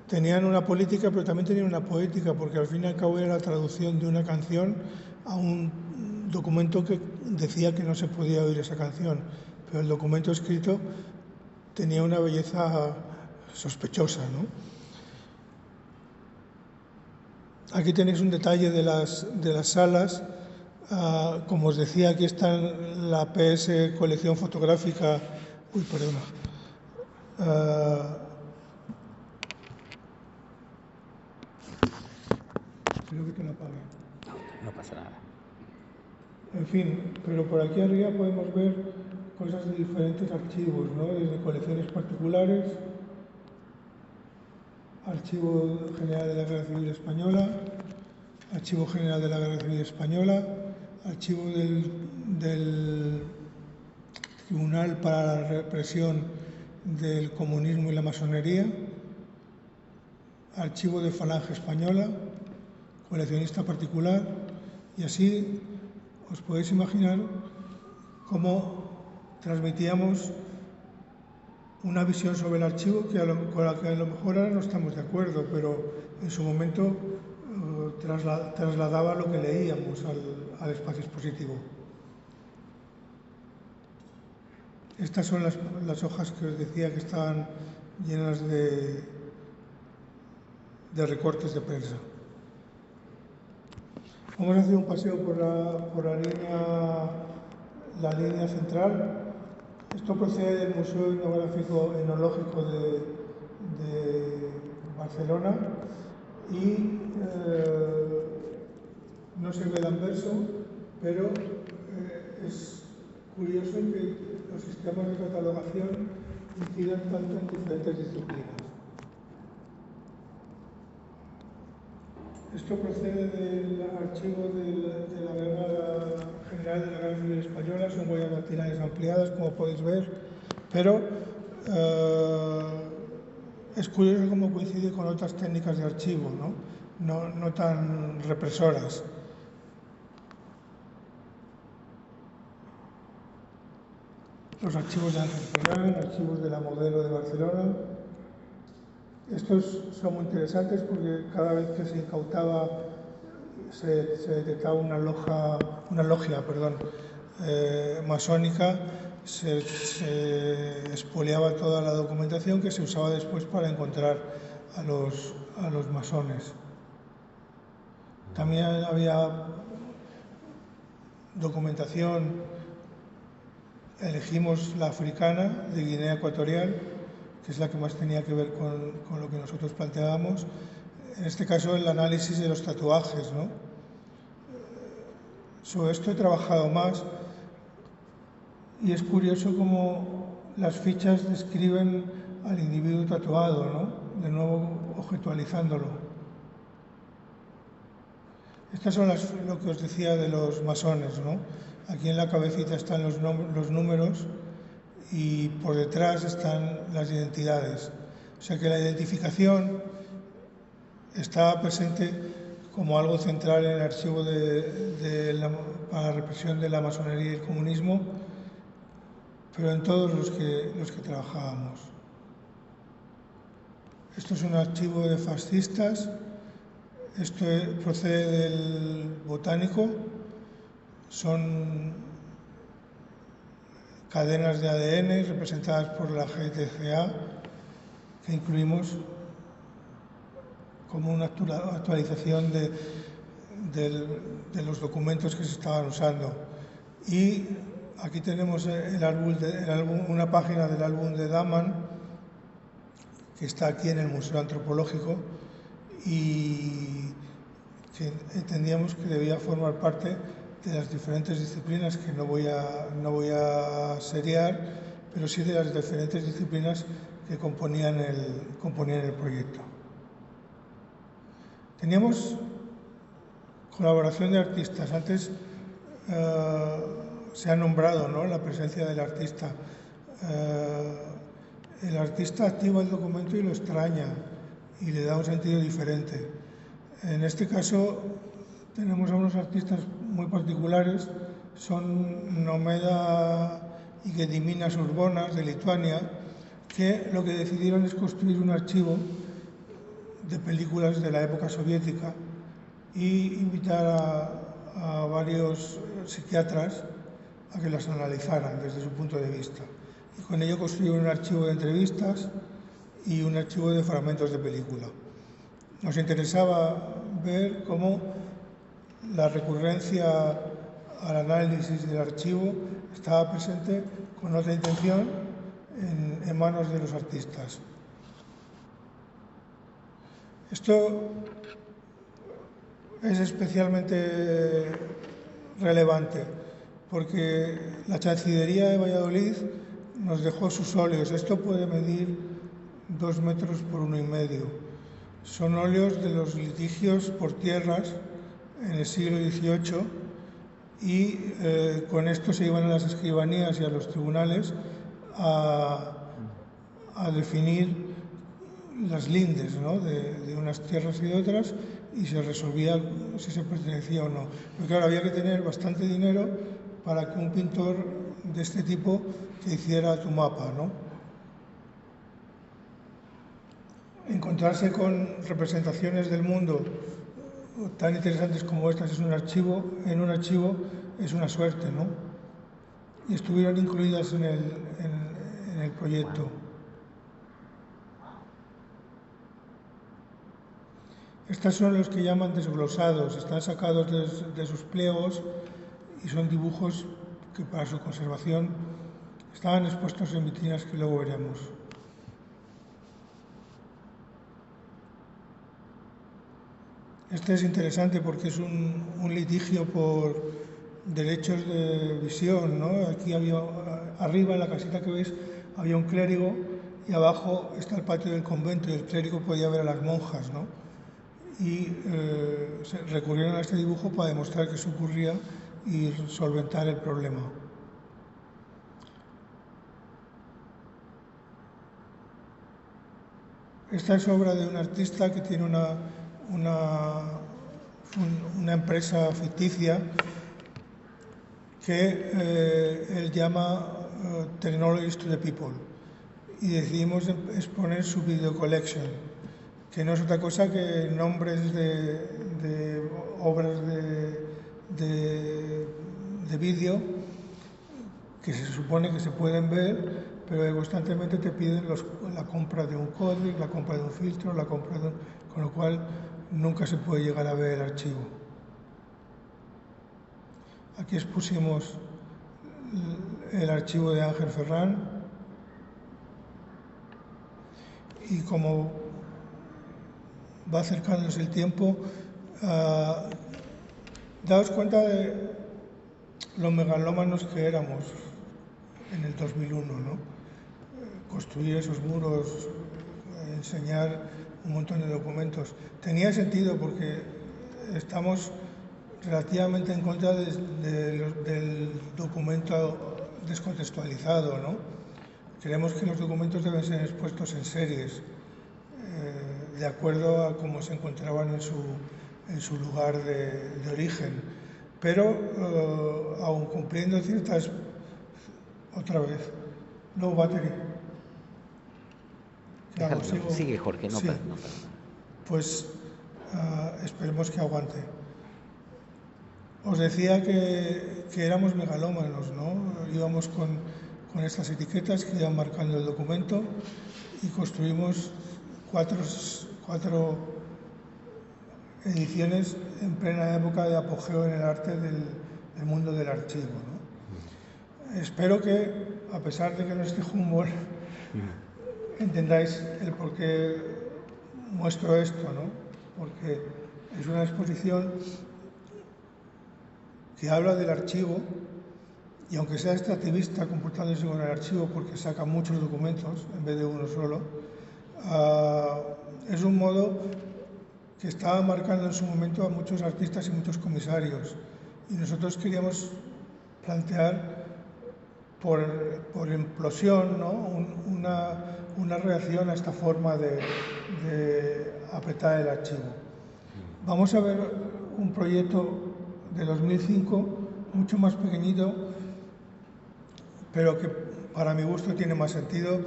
tenían una política, pero también tenían una poética, porque al fin y al cabo era la traducción de una canción a un documento que decía que no se podía oír esa canción, pero el documento escrito tenía una belleza sospechosa, ¿no? Aquí tenéis un detalle de las salas. Como os decía, aquí está la PS colección fotográfica. Uy, perdona. Creo que te la apague. No pasa nada. En fin, pero por aquí arriba podemos ver cosas de diferentes archivos, ¿no? Desde colecciones particulares, Archivo General de la Guerra Civil Española, Archivo General de la Guerra Civil Española, Archivo del Tribunal para la Represión del Comunismo y la Masonería, Archivo de Falange Española, coleccionista particular, y así os podéis imaginar cómo transmitíamos una visión sobre el archivo con la que a lo mejor ahora no estamos de acuerdo, pero en su momento trasladaba lo que leíamos al espacio expositivo. Estas son las hojas que os decía que estaban llenas de recortes de prensa. Vamos a hacer un paseo por la línea central. Esto procede del Museo Etnológico de Barcelona y no se ve el anverso, pero es curioso que los sistemas de catalogación incidan tanto en diferentes disciplinas. Esto procede del archivo de la Guerra General de la Guerra Civil Española, son huellas dactilares ampliadas, como podéis ver, pero es curioso cómo coincide con otras técnicas de archivo, no tan represoras. Los archivos de Ángel Ferran, archivos de la Modelo de Barcelona. Estos son muy interesantes porque cada vez que se incautaba, se detectaba una logia masónica, se expoliaba toda la documentación que se usaba después para encontrar a los masones. También había documentación elegimos la africana de Guinea Ecuatorial, que es la que más tenía que ver con lo que nosotros planteábamos. En este caso, el análisis de los tatuajes, ¿no? Sobre esto he trabajado más y es curioso cómo las fichas describen al individuo tatuado, ¿no? De nuevo, objetualizándolo. Estas son lo que os decía de los masones, ¿no? Aquí en la cabecita están los números y por detrás están las identidades. O sea que la identificación está presente como algo central en el archivo para la represión de la masonería y el comunismo, pero en todos los que trabajábamos. Esto es un archivo de fascistas, esto procede del botánico, son cadenas de ADN representadas por la GTCA que incluimos como una actualización de los documentos que se estaban usando. Y aquí tenemos una página del álbum de Daman, que está aquí en el Museo Antropológico y que entendíamos que debía formar parte de las diferentes disciplinas que no voy a seriar, pero sí de las diferentes disciplinas que componían el proyecto. Teníamos colaboración de artistas. Antes se ha nombrado, ¿no?, la presencia del artista. El artista activa el documento y lo extraña y le da un sentido diferente. En este caso tenemos a unos artistas muy particulares, son Nomeda y Gediminas Urbonas de Lituania, que lo que decidieron es construir un archivo de películas de la época soviética y invitar a varios psiquiatras a que las analizaran desde su punto de vista. Y con ello construyeron un archivo de entrevistas y un archivo de fragmentos de película. Nos interesaba ver cómo la recurrencia al análisis del archivo estaba presente con otra intención en manos de los artistas. Esto es especialmente relevante porque la Chancillería de Valladolid nos dejó sus óleos. Esto puede medir 2 metros por 1,5 metros. Son óleos de los litigios por tierras en el siglo XVIII y con esto se iban a las escribanías y a los tribunales a definir las lindes, ¿no?, de unas tierras y de otras, y se resolvía si se pertenecía o no. Pero claro, había que tener bastante dinero para que un pintor de este tipo te hiciera tu mapa, ¿no? Encontrarse con representaciones del mundo tan interesantes como estas en un archivo es una suerte, ¿no? Y estuvieron incluidas en el proyecto. Estos son los que llaman desglosados, están sacados de sus pliegos y son dibujos que para su conservación estaban expuestos en vitrinas que luego veremos. Este es interesante porque es un litigio por derechos de visión, ¿no? Aquí arriba en la casita que veis había un clérigo y abajo está el patio del convento y el clérigo podía ver a las monjas, ¿no? Y se recurrieron a este dibujo para demostrar que eso ocurría y solventar el problema. Esta es obra de un artista que tiene una empresa ficticia que él llama Technologies to the People, y decidimos exponer su video collection, que no es otra cosa que nombres de obras de vídeo que se supone que se pueden ver, pero que constantemente te piden la compra de un códec, la compra de un filtro, con lo cual nunca se puede llegar a ver el archivo. Aquí expusimos el archivo de Ángel Ferrán. Y como va acercándose el tiempo, daos cuenta de lo megalómanos que éramos en el 2001, ¿no? Construir esos muros, enseñar un montón de documentos. Tenía sentido porque estamos relativamente en contra del documento descontextualizado, ¿no? Creemos que los documentos deben ser expuestos en series, de acuerdo a cómo se encontraban en su lugar de origen, pero aún cumpliendo ciertas... Otra vez, no battery. Déjalo, sigue, Jorge, no sí. pasa. Pues esperemos que aguante. Os decía que éramos megalómanos, ¿no? Íbamos con estas etiquetas que iban marcando el documento y construimos cuatro ediciones en plena época de apogeo en el arte del mundo del archivo, ¿no? Espero que, a pesar de que no esté Humboldt, entendáis el por qué muestro esto, ¿no? Porque es una exposición que habla del archivo y aunque sea extractivista comportándose con el archivo porque saca muchos documentos en vez de uno solo, es un modo que estaba marcando en su momento a muchos artistas y muchos comisarios. Y nosotros queríamos plantear por implosión, ¿no? una reacción a esta forma de apretar el archivo. Vamos a ver un proyecto de 2005, mucho más pequeñito, pero que para mi gusto tiene más sentido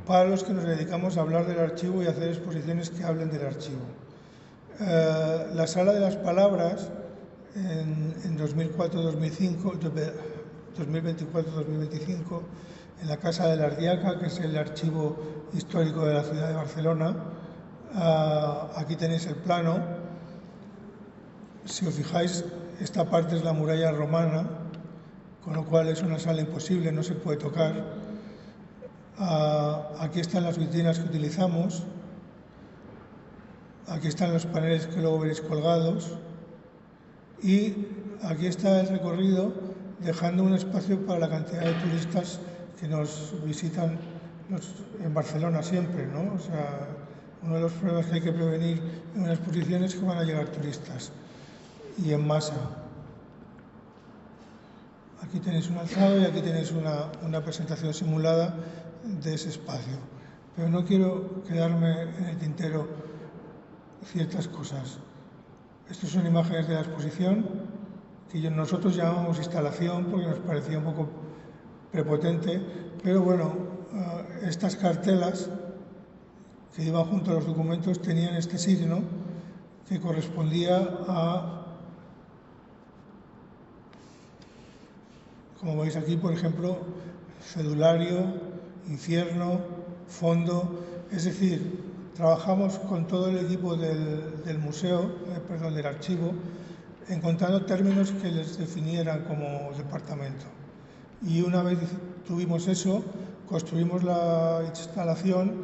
para los que nos dedicamos a hablar del archivo y hacer exposiciones que hablen del archivo. La Sala de las Palabras, en 2004-2005, 2024-2025, en la Casa de la Ardiaca, que es el archivo histórico de la ciudad de Barcelona. Aquí tenéis el plano. Si os fijáis, esta parte es la muralla romana, con lo cual es una sala imposible, no se puede tocar. Aquí están las vitrinas que utilizamos. Aquí están los paneles que luego veréis colgados. Y aquí está el recorrido, dejando un espacio para la cantidad de turistas que nos visitan en Barcelona siempre, ¿no? O sea, uno de los problemas que hay que prevenir en una exposición es que van a llegar turistas y en masa. Aquí tenéis un alzado y aquí tenéis una presentación simulada de ese espacio. Pero no quiero quedarme en el tintero ciertas cosas. Estas son imágenes de la exposición que nosotros llamamos instalación porque nos parecía un poco prepotente, pero bueno, estas cartelas que iban junto a los documentos tenían este signo que correspondía a, como veis aquí, por ejemplo, cedulario, infierno, fondo, es decir, trabajamos con todo el equipo del museo, del archivo, encontrando términos que les definieran como departamento. Y una vez tuvimos eso, construimos la instalación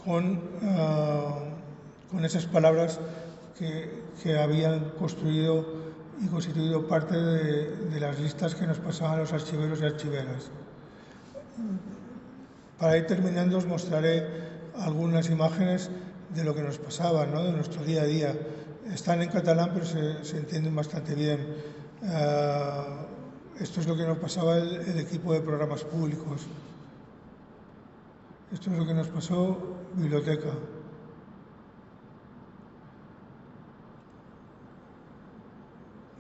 con esas palabras que habían construido y constituido parte de las listas que nos pasaban los archiveros y archiveras. Para ir terminando os mostraré algunas imágenes de lo que nos pasaba, ¿no? De nuestro día a día. Están en catalán, pero se entienden bastante bien. Esto es lo que nos pasaba el equipo de programas públicos. Esto es lo que nos pasó biblioteca.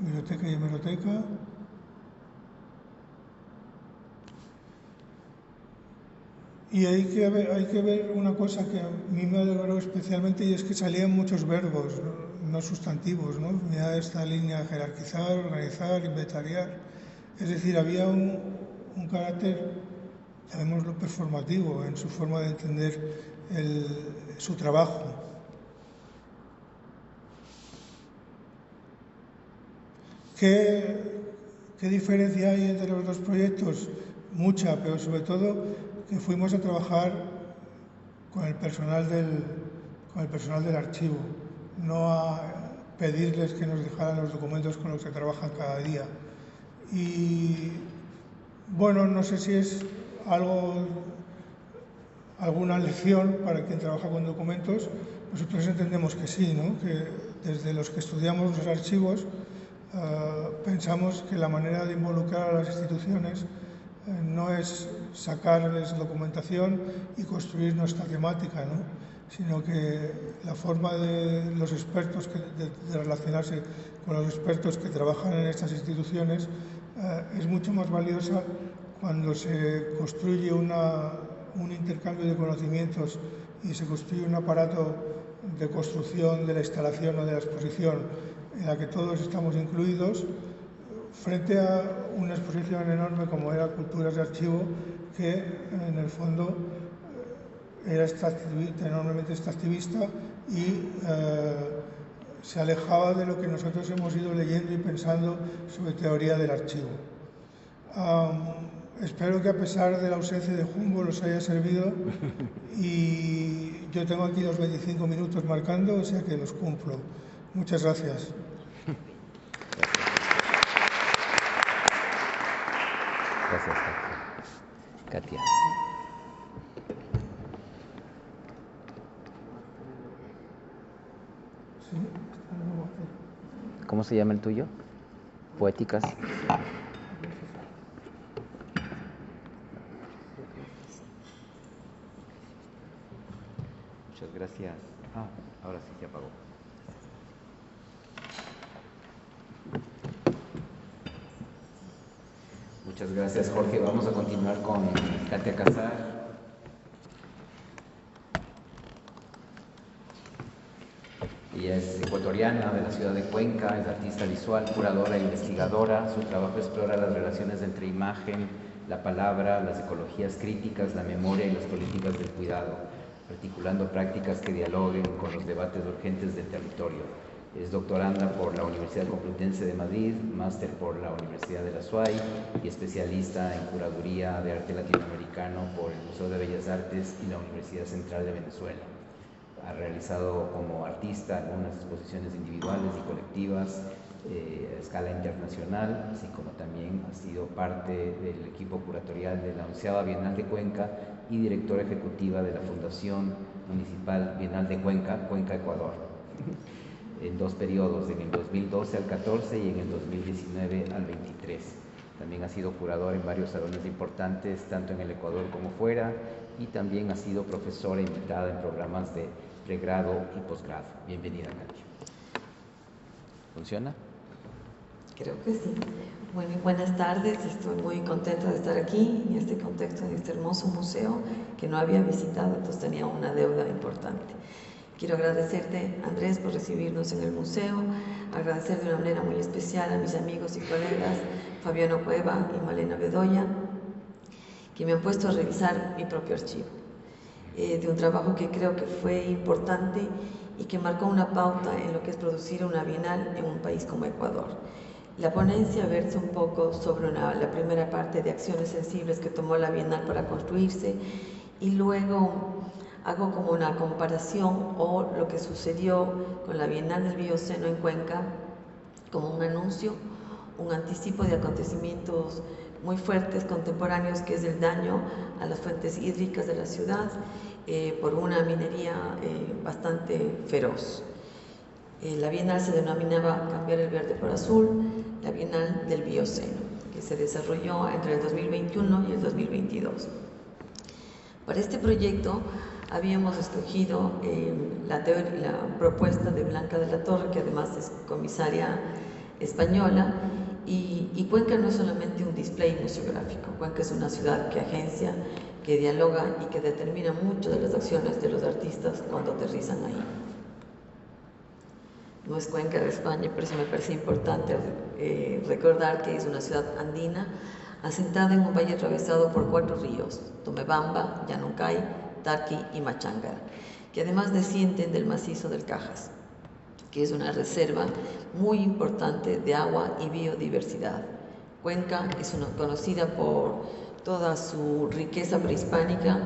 Biblioteca y hemeroteca. Y hay que ver una cosa que a mí me alegró especialmente y es que salían muchos verbos, no sustantivos, ¿no? Mira esta línea: jerarquizar, organizar, inventariar. Es decir, había un carácter, llamémoslo performativo, en su forma de entender su trabajo. ¿Qué ¿Qué diferencia hay entre los dos proyectos? Mucha, pero sobre todo que fuimos a trabajar con el personal del archivo, no a pedirles que nos dejaran los documentos con los que trabajan cada día. Y bueno, no sé si es alguna lección para quien trabaja con documentos. Nosotros entendemos que sí, ¿no? Que desde los que estudiamos los archivos pensamos que la manera de involucrar a las instituciones no es sacarles documentación y construir nuestra temática, ¿no? Sino que la forma de los expertos de relacionarse con los expertos que trabajan en estas instituciones es mucho más valiosa cuando se construye un intercambio de conocimientos y se construye un aparato de construcción de la instalación o de la exposición en la que todos estamos incluidos, frente a una exposición enorme como era Culturas de Archivo, que en el fondo era enormemente extractivista y se alejaba de lo que nosotros hemos ido leyendo y pensando sobre teoría del archivo. Espero que a pesar de la ausencia de Humboldt os haya servido, y yo tengo aquí los 25 minutos marcando, o sea que los cumplo. Muchas gracias. Gracias, Katia. ¿Cómo se llama el tuyo? Poéticas. Muchas gracias. Ahora sí se apagó. Muchas gracias, Jorge. Vamos a continuar con Katia Casar. Ella es ecuatoriana de la ciudad de Cuenca, es artista visual, curadora e investigadora. Su trabajo explora las relaciones entre imagen, la palabra, las ecologías críticas, la memoria y las políticas del cuidado, articulando prácticas que dialoguen con los debates urgentes del territorio. Es doctoranda por la Universidad Complutense de Madrid, máster por la Universidad de la SUAY y especialista en curaduría de arte latinoamericano por el Museo de Bellas Artes y la Universidad Central de Venezuela. Ha realizado como artista algunas exposiciones individuales y colectivas a escala internacional, así como también ha sido parte del equipo curatorial de la 11ª Bienal de Cuenca y directora ejecutiva de la Fundación Municipal Bienal de Cuenca, Cuenca, Ecuador, en dos periodos, en el 2012 al 14 y en el 2019 al 23. También ha sido curador en varios salones importantes, tanto en el Ecuador como fuera, y también ha sido profesora invitada en programas de pregrado y posgrado. Bienvenida, Katia. ¿Funciona? Creo que sí. Bueno, buenas tardes. Estoy muy contenta de estar aquí en este contexto, en este hermoso museo que no había visitado, entonces tenía una deuda importante. Quiero agradecerte, Andrés, por recibirnos en el museo, agradecer de una manera muy especial a mis amigos y colegas Fabiano Cueva y Malena Bedoya, que me han puesto a revisar mi propio archivo, de un trabajo que creo que fue importante y que marcó una pauta en lo que es producir una bienal en un país como Ecuador. La ponencia versa un poco sobre la primera parte de acciones sensibles que tomó la bienal para construirse, y luego hago como una comparación o lo que sucedió con la Bienal del Bioceno en Cuenca como un anuncio, un anticipo de acontecimientos muy fuertes, contemporáneos, que es el daño a las fuentes hídricas de la ciudad por una minería bastante feroz. La Bienal se denominaba Cambiar el Verde por Azul, la Bienal del Bioceno, que se desarrolló entre el 2021 y el 2022. Para este proyecto habíamos escogido la propuesta de Blanca de la Torre, que además es comisaria española, y Cuenca no es solamente un display museográfico. Cuenca es una ciudad que agencia, que dialoga y que determina mucho de las acciones de los artistas cuando aterrizan ahí. No es Cuenca de España, pero eso me parece importante recordar que es una ciudad andina, asentada en un valle atravesado por 4 ríos, Tomebamba, Llanuncay, Tarqui y Machangara, que además descienden del macizo del Cajas, que es una reserva muy importante de agua y biodiversidad. Cuenca es conocida por toda su riqueza prehispánica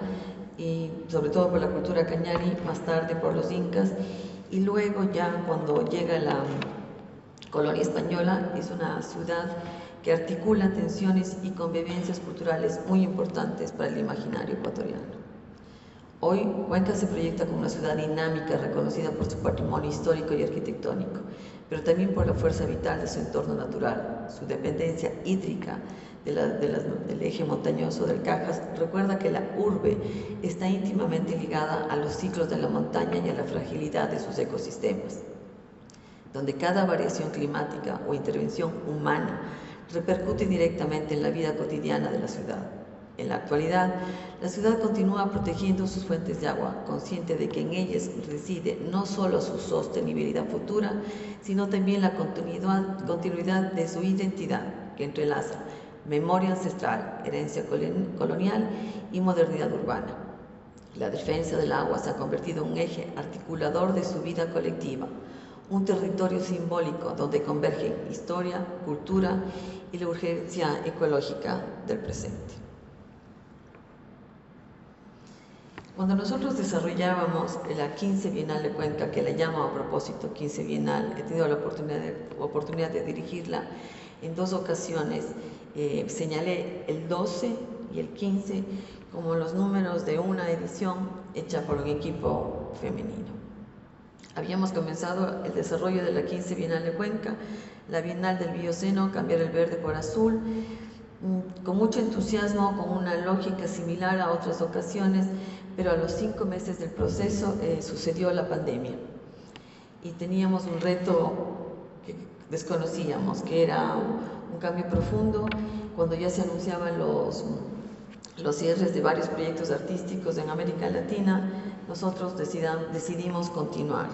y sobre todo por la cultura cañari, más tarde por los incas, y luego ya cuando llega la colonia española es una ciudad que articula tensiones y convivencias culturales muy importantes para el imaginario ecuatoriano. Hoy, Cuenca se proyecta como una ciudad dinámica, reconocida por su patrimonio histórico y arquitectónico, pero también por la fuerza vital de su entorno natural. Su dependencia hídrica del eje montañoso del Cajas recuerda que la urbe está íntimamente ligada a los ciclos de la montaña y a la fragilidad de sus ecosistemas, donde cada variación climática o intervención humana repercute directamente en la vida cotidiana de la ciudad. En la actualidad, la ciudad continúa protegiendo sus fuentes de agua, consciente de que en ellas reside no solo su sostenibilidad futura, sino también la continuidad de su identidad, que entrelaza memoria ancestral, herencia colonial y modernidad urbana. La defensa del agua se ha convertido en un eje articulador de su vida colectiva, un territorio simbólico donde convergen historia, cultura y la urgencia ecológica del presente. Cuando nosotros desarrollábamos la 15 Bienal de Cuenca, que la llamo a propósito 15 Bienal, he tenido la oportunidad de dirigirla en 2 ocasiones, señalé el 12 y el 15 como los números de una edición hecha por un equipo femenino. Habíamos comenzado el desarrollo de la 15 Bienal de Cuenca, la Bienal del Bioceno, cambiar el verde por azul, con mucho entusiasmo, con una lógica similar a otras ocasiones, pero a los 5 meses del proceso sucedió la pandemia y teníamos un reto que desconocíamos, que era un cambio profundo. Cuando ya se anunciaban los cierres de varios proyectos artísticos en América Latina, nosotros decidimos continuar,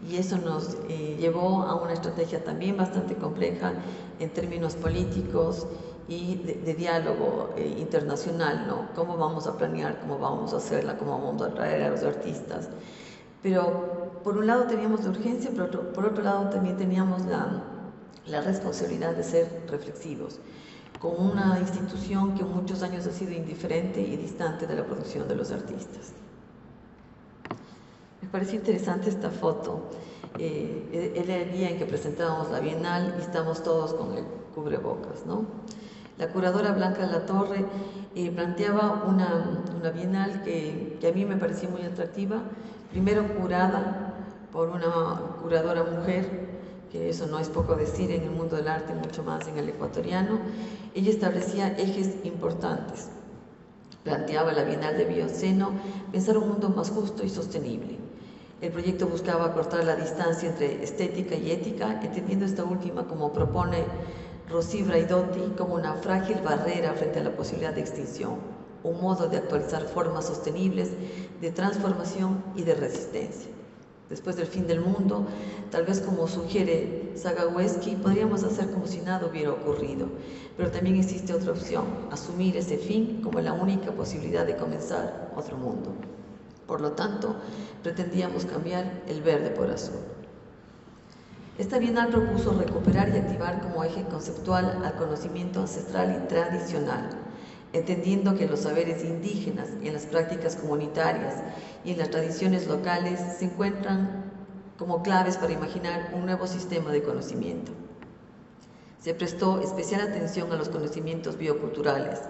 y eso nos llevó a una estrategia también bastante compleja en términos políticos y de diálogo internacional, ¿no? ¿Cómo vamos a planear? ¿Cómo vamos a hacerla? ¿Cómo vamos a atraer a los artistas? Pero por un lado teníamos la urgencia, pero por otro lado también teníamos la responsabilidad de ser reflexivos, con una institución que muchos años ha sido indiferente y distante de la producción de los artistas. Me pareció interesante esta foto. Era el día en que presentábamos la Bienal y estamos todos con el cubrebocas, ¿no? La curadora Blanca Latorre planteaba una Bienal que a mí me pareció muy atractiva, primero curada por una curadora mujer, que eso no es poco decir en el mundo del arte, mucho más en el ecuatoriano. Ella establecía ejes importantes. Planteaba la Bienal de Bioceno, pensar un mundo más justo y sostenible. El proyecto buscaba acortar la distancia entre estética y ética, entendiendo esta última, como propone Rosy Braidotti, como una frágil barrera frente a la posibilidad de extinción, un modo de actualizar formas sostenibles de transformación y de resistencia. Después del fin del mundo, tal vez como sugiere Zagajewski, podríamos hacer como si nada hubiera ocurrido, pero también existe otra opción, asumir ese fin como la única posibilidad de comenzar otro mundo. Por lo tanto, pretendíamos cambiar el verde por azul. Esta Bienal propuso recuperar y activar como eje conceptual al conocimiento ancestral y tradicional, entendiendo que los saberes indígenas y en las prácticas comunitarias y en las tradiciones locales se encuentran como claves para imaginar un nuevo sistema de conocimiento. Se prestó especial atención a los conocimientos bioculturales,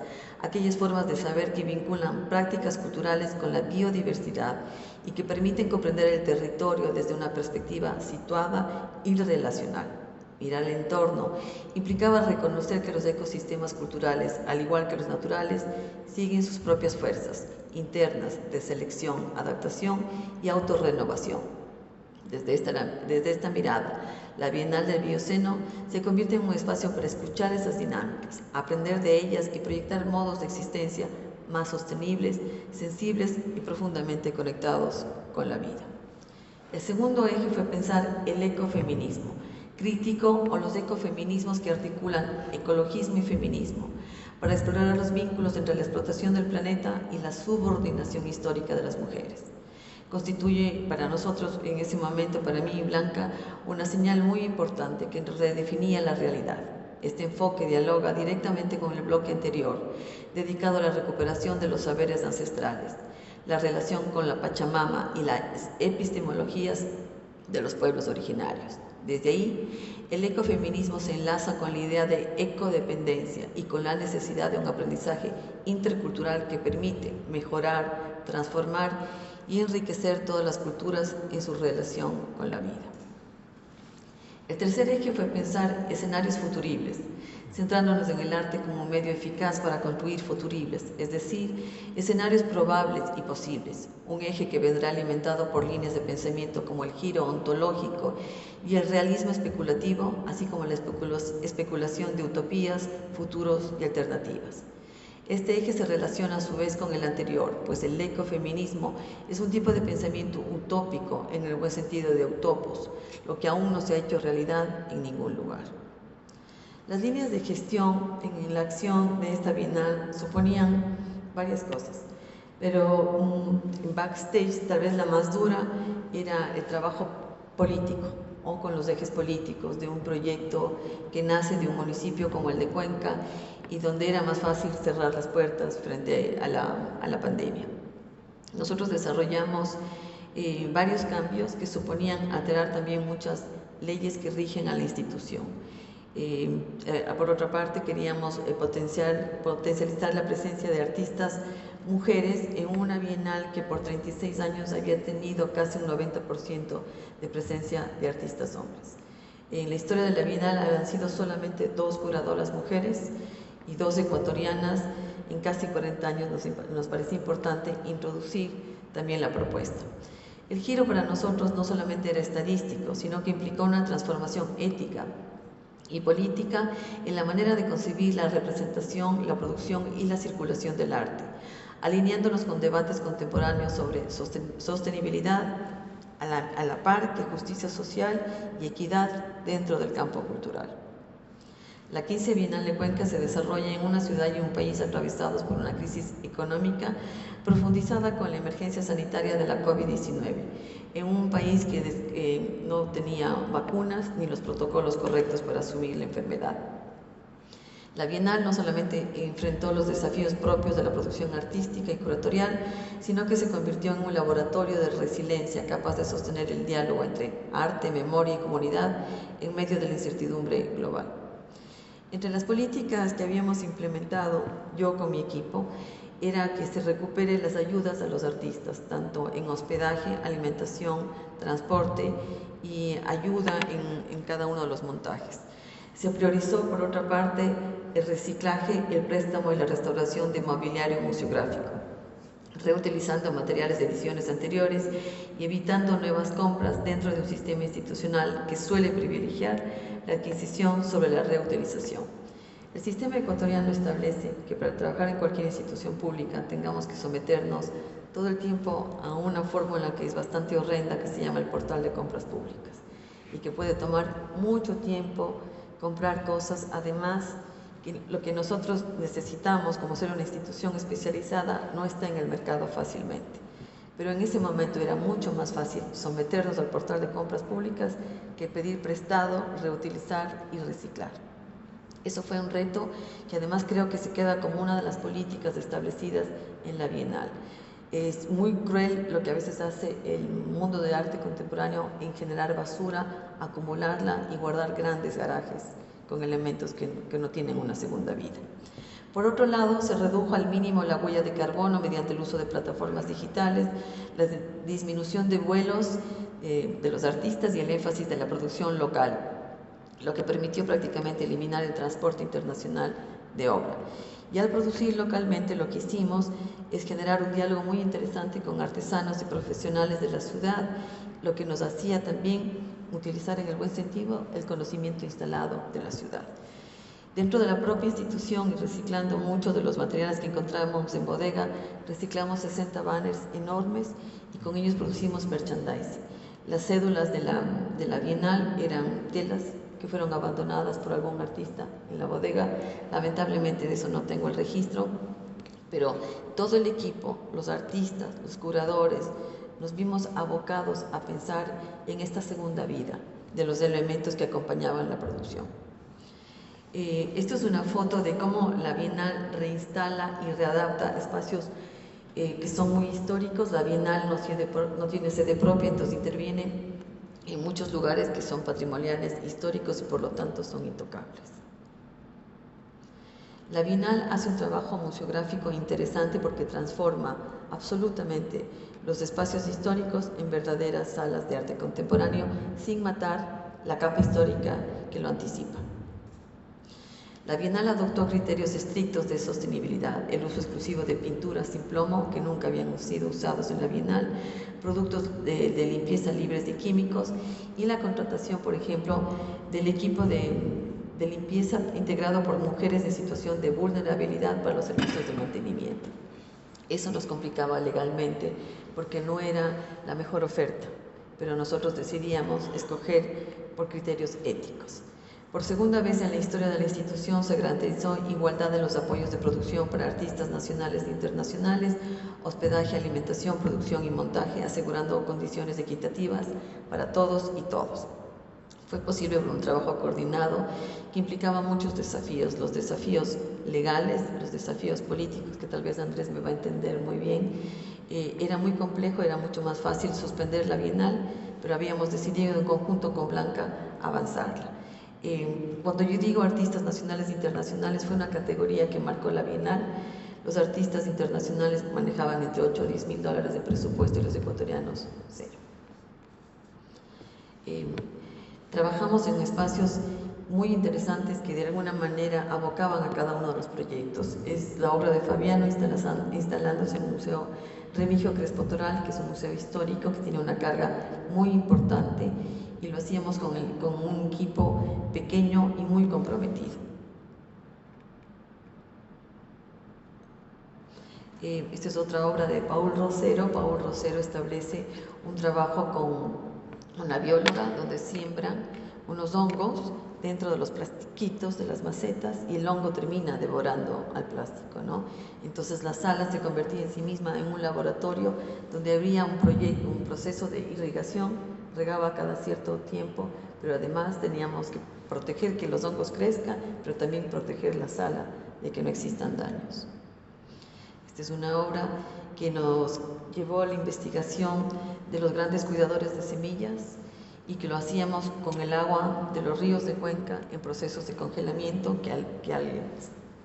aquellas formas de saber que vinculan prácticas culturales con la biodiversidad y que permiten comprender el territorio desde una perspectiva situada y relacional. Mirar el entorno implicaba reconocer que los ecosistemas culturales, al igual que los naturales, siguen sus propias fuerzas internas de selección, adaptación y autorrenovación. Desde esta mirada, la Bienal del Bioceno se convierte en un espacio para escuchar esas dinámicas, aprender de ellas y proyectar modos de existencia más sostenibles, sensibles y profundamente conectados con la vida. El segundo eje fue pensar el ecofeminismo crítico o los ecofeminismos que articulan ecologismo y feminismo, para explorar los vínculos entre la explotación del planeta y la subordinación histórica de las mujeres. Constituye para nosotros, en ese momento, para mí y Blanca, una señal muy importante que redefinía la realidad. Este enfoque dialoga directamente con el bloque anterior, dedicado a la recuperación de los saberes ancestrales, la relación con la Pachamama y las epistemologías de los pueblos originarios. Desde ahí, el ecofeminismo se enlaza con la idea de ecodependencia y con la necesidad de un aprendizaje intercultural que permite mejorar, transformar y enriquecer todas las culturas en su relación con la vida. El tercer eje fue pensar escenarios futuribles, centrándonos en el arte como medio eficaz para construir futuribles, es decir, escenarios probables y posibles, un eje que vendrá alimentado por líneas de pensamiento como el giro ontológico y el realismo especulativo, así como la especulación de utopías, futuros y alternativas. Este eje se relaciona a su vez con el anterior, pues el ecofeminismo es un tipo de pensamiento utópico en el buen sentido de utopos, lo que aún no se ha hecho realidad en ningún lugar. Las líneas de gestión en la acción de esta bienal suponían varias cosas, pero en backstage tal vez la más dura era el trabajo político o con los ejes políticos de un proyecto que nace de un municipio como el de Cuenca y donde era más fácil cerrar las puertas frente a la pandemia. Nosotros desarrollamos varios cambios que suponían alterar también muchas leyes que rigen a la institución. Por otra parte, queríamos potencializar la presencia de artistas mujeres en una bienal que por 36 años había tenido casi un 90% de presencia de artistas hombres. En la historia de la bienal han sido solamente 2 curadoras mujeres y 2 ecuatorianas. En casi 40 años nos parecía importante introducir también la propuesta. El giro para nosotros no solamente era estadístico, sino que implicó una transformación ética y política en la manera de concebir la representación, la producción y la circulación del arte, alineándonos con debates contemporáneos sobre sostenibilidad a la par que justicia social y equidad dentro del campo cultural. La 15 Bienal de Cuenca se desarrolla en una ciudad y un país atravesados por una crisis económica profundizada con la emergencia sanitaria de la COVID-19, en un país que no tenía vacunas ni los protocolos correctos para asumir la enfermedad. La Bienal no solamente enfrentó los desafíos propios de la producción artística y curatorial, sino que se convirtió en un laboratorio de resiliencia capaz de sostener el diálogo entre arte, memoria y comunidad en medio de la incertidumbre global. Entre las políticas que habíamos implementado, yo con mi equipo, era que se recupere las ayudas a los artistas, tanto en hospedaje, alimentación, transporte y ayuda en cada uno de los montajes. Se priorizó, por otra parte, el reciclaje, el préstamo y la restauración de mobiliario museográfico, reutilizando materiales de ediciones anteriores y evitando nuevas compras dentro de un sistema institucional que suele privilegiar la adquisición sobre la reutilización. El sistema ecuatoriano establece que para trabajar en cualquier institución pública tengamos que someternos todo el tiempo a una fórmula que es bastante horrenda, que se llama el portal de compras públicas, y que puede tomar mucho tiempo comprar cosas. Además, lo que nosotros necesitamos como ser una institución especializada no está en el mercado fácilmente. Pero en ese momento era mucho más fácil someternos al portal de compras públicas que pedir prestado, reutilizar y reciclar. Eso fue un reto que además creo que se queda como una de las políticas establecidas en la Bienal. Es muy cruel lo que a veces hace el mundo del arte contemporáneo en generar basura, acumularla y guardar grandes garajes con elementos que no tienen una segunda vida. Por otro lado, se redujo al mínimo la huella de carbono mediante el uso de plataformas digitales, la disminución de vuelos de los artistas y el énfasis de la producción local, lo que permitió prácticamente eliminar el transporte internacional de obra. Y al producir localmente, lo que hicimos es generar un diálogo muy interesante con artesanos y profesionales de la ciudad, lo que nos hacía también utilizar en el buen sentido el conocimiento instalado de la ciudad. Dentro de la propia institución y reciclando muchos de los materiales que encontrábamos en bodega, reciclamos 60 banners enormes y con ellos producimos merchandising. Las cédulas de la Bienal eran telas que fueron abandonadas por algún artista en la bodega. Lamentablemente de eso no tengo el registro, pero todo el equipo, los artistas, los curadores, nos vimos abocados a pensar en esta segunda vida de los elementos que acompañaban la producción. Esto es una foto de cómo la Bienal reinstala y readapta espacios que son muy históricos. La Bienal no tiene sede propia, entonces interviene en muchos lugares que son patrimoniales históricos y por lo tanto son intocables. La Bienal hace un trabajo museográfico interesante porque transforma absolutamente los espacios históricos en verdaderas salas de arte contemporáneo sin matar la capa histórica que lo anticipa. La Bienal adoptó criterios estrictos de sostenibilidad, el uso exclusivo de pinturas sin plomo que nunca habían sido usados en la Bienal, productos de limpieza libres de químicos y la contratación, por ejemplo, del equipo de limpieza integrado por mujeres de situación de vulnerabilidad para los servicios de mantenimiento. Eso nos complicaba legalmente porque no era la mejor oferta, pero nosotros decidíamos escoger por criterios éticos. Por segunda vez en la historia de la institución se garantizó igualdad en los apoyos de producción para artistas nacionales e internacionales, hospedaje, alimentación, producción y montaje, asegurando condiciones equitativas para todos y todos. Fue posible por un trabajo coordinado que implicaba muchos desafíos, los desafíos legales, los desafíos políticos, que tal vez Andrés me va a entender muy bien. Era muy complejo, era mucho más fácil suspender la Bienal, pero habíamos decidido en conjunto con Blanca avanzarla. Cuando yo digo artistas nacionales e internacionales, fue una categoría que marcó la Bienal. Los artistas internacionales manejaban entre 8 a 10 mil dólares de presupuesto y los ecuatorianos cero. Trabajamos en espacios muy interesantes que de alguna manera abocaban a cada uno de los proyectos. Es la obra de Fabiano instalándose en el Museo Remigio Crespo Toral, que es un museo histórico que tiene una carga muy importante, y lo hacíamos con un equipo pequeño y muy comprometido. Esta es otra obra de Paul Rosero. Paul Rosero establece un trabajo con una bióloga donde siembran unos hongos dentro de los plastiquitos de las macetas y el hongo termina devorando al plástico, ¿no? Entonces la sala se convertía en sí misma en un laboratorio donde había un proceso de irrigación, regaba cada cierto tiempo, pero además teníamos que proteger que los hongos crezcan, pero también proteger la sala de que no existan daños. Esta es una obra que nos llevó a la investigación de los grandes cuidadores de semillas y que lo hacíamos con el agua de los ríos de Cuenca en procesos de congelamiento que al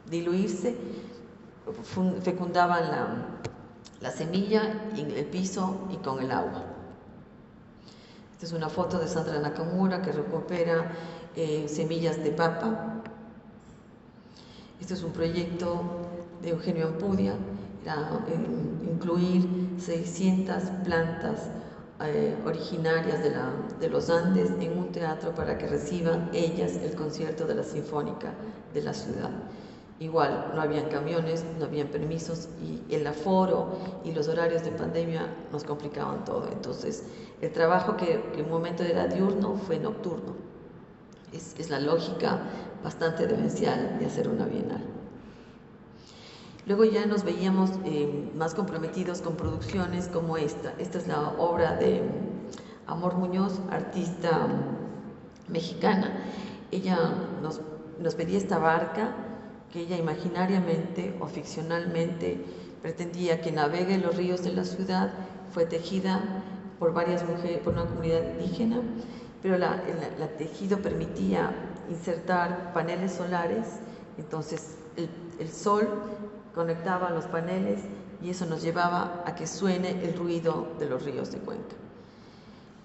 diluirse fecundaban la semilla en el piso y con el agua. Esta es una foto de Sandra Nakamura que recupera semillas de papa. Este es un proyecto de Eugenio Ampudia, era incluir 600 plantas originarias de los Andes en un teatro para que reciban ellas el concierto de la Sinfónica de la ciudad. Igual, no habían camiones, no habían permisos y el aforo y los horarios de pandemia nos complicaban todo. Entonces, el trabajo que en un momento era diurno fue nocturno. Es la lógica bastante demencial de hacer una bienal. Luego ya nos veíamos más comprometidos con producciones como esta. Esta es la obra de Amor Muñoz, artista mexicana. Ella nos pedía esta barca que ella imaginariamente o ficcionalmente pretendía que navegue los ríos de la ciudad. Fue tejida por varias mujeres, por una comunidad indígena, pero el tejido permitía insertar paneles solares, entonces el sol conectaba los paneles y eso nos llevaba a que suene el ruido de los ríos de Cuenca.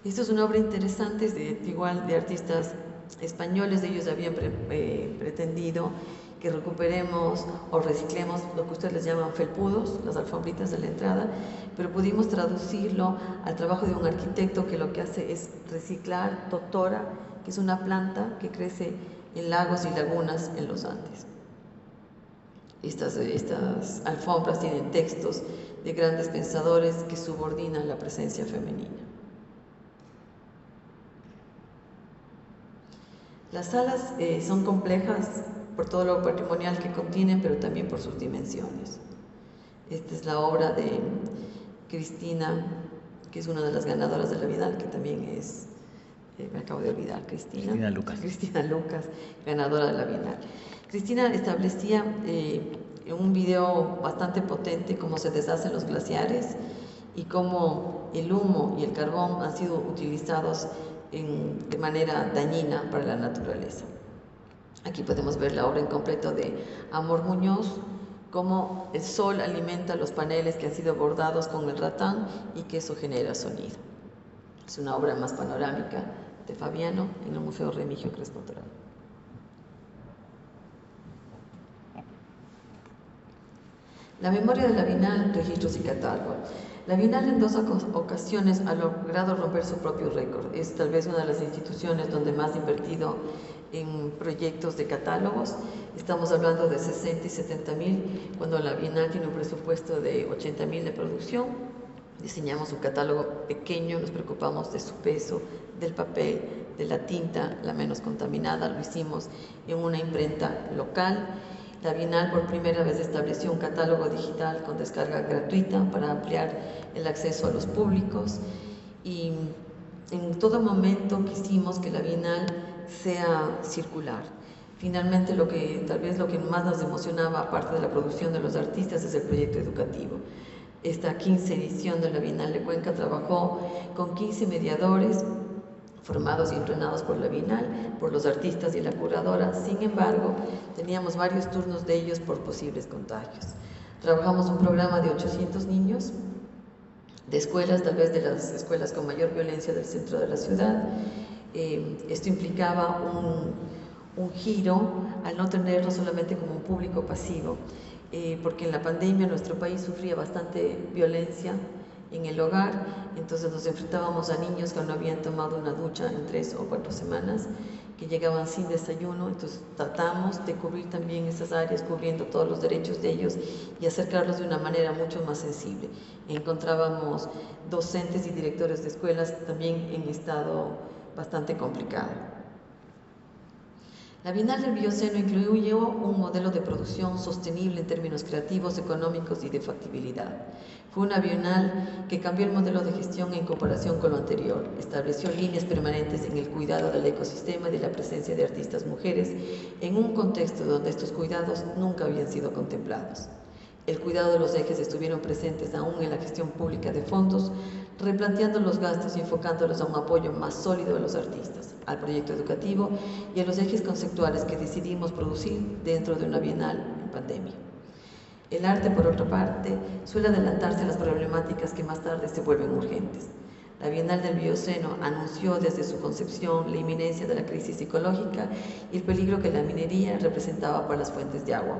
Esto es una obra interesante, igual de artistas españoles. Ellos habían pretendido que recuperemos o reciclemos lo que ustedes les llaman felpudos, las alfombritas de la entrada, pero pudimos traducirlo al trabajo de un arquitecto que lo que hace es reciclar totora, que es una planta que crece en lagos y lagunas en los Andes. Estas alfombras tienen textos de grandes pensadores que subordinan la presencia femenina. Las salas son complejas por todo lo patrimonial que contienen, pero también por sus dimensiones. Esta es la obra de Cristina, que es una de las ganadoras de la Bienal, que también es me acabo de olvidar, Cristina Lucas. Cristina Lucas, ganadora de la Bienal. Cristina establecía en un video bastante potente cómo se deshacen los glaciares y cómo el humo y el carbón han sido utilizados de manera dañina para la naturaleza. Aquí podemos ver la obra en completo de Amor Muñoz, cómo el sol alimenta los paneles que han sido bordados con el ratán y que eso genera sonido. Es una obra más panorámica de Fabiano en el Museo Remigio Crespo Toral. La memoria de la Bienal, registros y catálogo. La Bienal en 2 ocasiones ha logrado romper su propio récord. Es tal vez una de las instituciones donde más ha invertido en proyectos de catálogos. Estamos hablando de 60 y 70 mil, cuando la Bienal tiene un presupuesto de 80 mil de producción. Diseñamos un catálogo pequeño, nos preocupamos de su peso, del papel, de la tinta, la menos contaminada. Lo hicimos en una imprenta local. La Bienal por primera vez estableció un catálogo digital con descarga gratuita para ampliar el acceso a los públicos, y en todo momento quisimos que la Bienal sea circular. Finalmente, tal vez lo que más nos emocionaba, aparte de la producción de los artistas, es el proyecto educativo. Esta 15 edición de la Bienal de Cuenca trabajó con 15 mediadores formados y entrenados por la Bienal, por los artistas y la curadora. Sin embargo, teníamos varios turnos de ellos por posibles contagios. Trabajamos un programa de 800 niños de escuelas, tal vez de las escuelas con mayor violencia del centro de la ciudad. Esto implicaba un giro al no tenerlo solamente como un público pasivo, porque en la pandemia nuestro país sufría bastante violencia en el hogar. Entonces nos enfrentábamos a niños que no habían tomado una ducha en 3 o 4 semanas, que llegaban sin desayuno. Entonces tratamos de cubrir también esas áreas, cubriendo todos los derechos de ellos y acercarlos de una manera mucho más sensible. Encontrábamos docentes y directores de escuelas también en estado bastante complicado. La Bienal del Bioceno incluyó un modelo de producción sostenible en términos creativos, económicos y de factibilidad. Fue una Bienal que cambió el modelo de gestión en comparación con lo anterior. Estableció líneas permanentes en el cuidado del ecosistema y de la presencia de artistas mujeres en un contexto donde estos cuidados nunca habían sido contemplados. El cuidado de los ejes estuvieron presentes aún en la gestión pública de fondos, replanteando los gastos y enfocándolos a un apoyo más sólido a los artistas, al proyecto educativo y a los ejes conceptuales que decidimos producir dentro de una Bienal en pandemia. El arte, por otra parte, suele adelantarse a las problemáticas que más tarde se vuelven urgentes. La Bienal del Bioceno anunció desde su concepción la inminencia de la crisis ecológica y el peligro que la minería representaba para las fuentes de agua,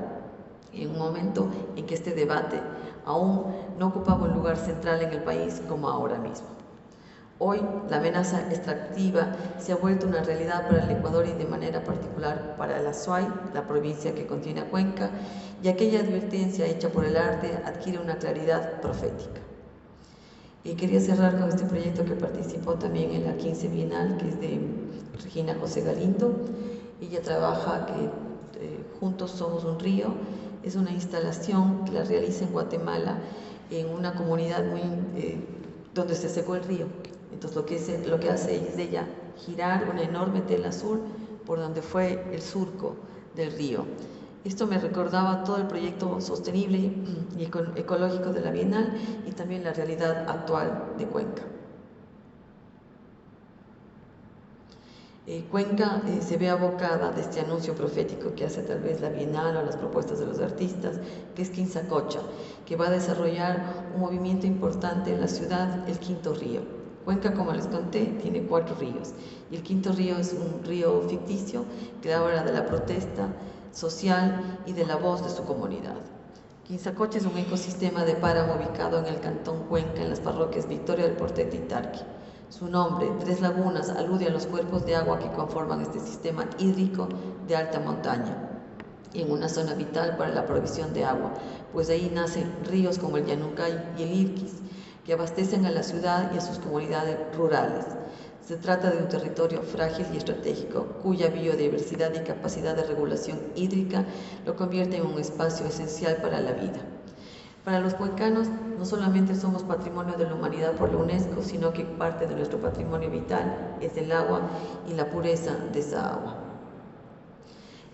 en un momento en que este debate aún no ocupaba un lugar central en el país como ahora mismo. Hoy, la amenaza extractiva se ha vuelto una realidad para el Ecuador y de manera particular para el Azuay, la provincia que contiene a Cuenca, y aquella advertencia hecha por el arte adquiere una claridad profética. Y quería cerrar con este proyecto que participó también en la 15 Bienal, que es de Regina José Galindo. Ella trabaja Juntos Somos un Río. Es una instalación que la realiza en Guatemala, en una comunidad donde se secó el río. Entonces lo que hace es ella girar una enorme tela azul por donde fue el surco del río. Esto me recordaba todo el proyecto sostenible y ecológico de la Bienal y también la realidad actual de Cuenca. Cuenca se ve abocada de este anuncio profético que hace tal vez la Bienal o las propuestas de los artistas, que es Quinzacocha, que va a desarrollar un movimiento importante en la ciudad, el Quinto Río. Cuenca, como les conté, tiene 4 ríos, y el Quinto Río es un río ficticio que habla de la protesta social y de la voz de su comunidad. Quinzacocha es un ecosistema de páramo ubicado en el cantón Cuenca, en las parroquias Victoria del Portete y Tarqui. Su nombre, 3 lagunas, alude a los cuerpos de agua que conforman este sistema hídrico de alta montaña, y en una zona vital para la provisión de agua, pues ahí nacen ríos como el Yanucay y el Irquis, que abastecen a la ciudad y a sus comunidades rurales. Se trata de un territorio frágil y estratégico, cuya biodiversidad y capacidad de regulación hídrica lo convierte en un espacio esencial para la vida. Para los cuencanos, no solamente somos patrimonio de la humanidad por la UNESCO, sino que parte de nuestro patrimonio vital es el agua y la pureza de esa agua.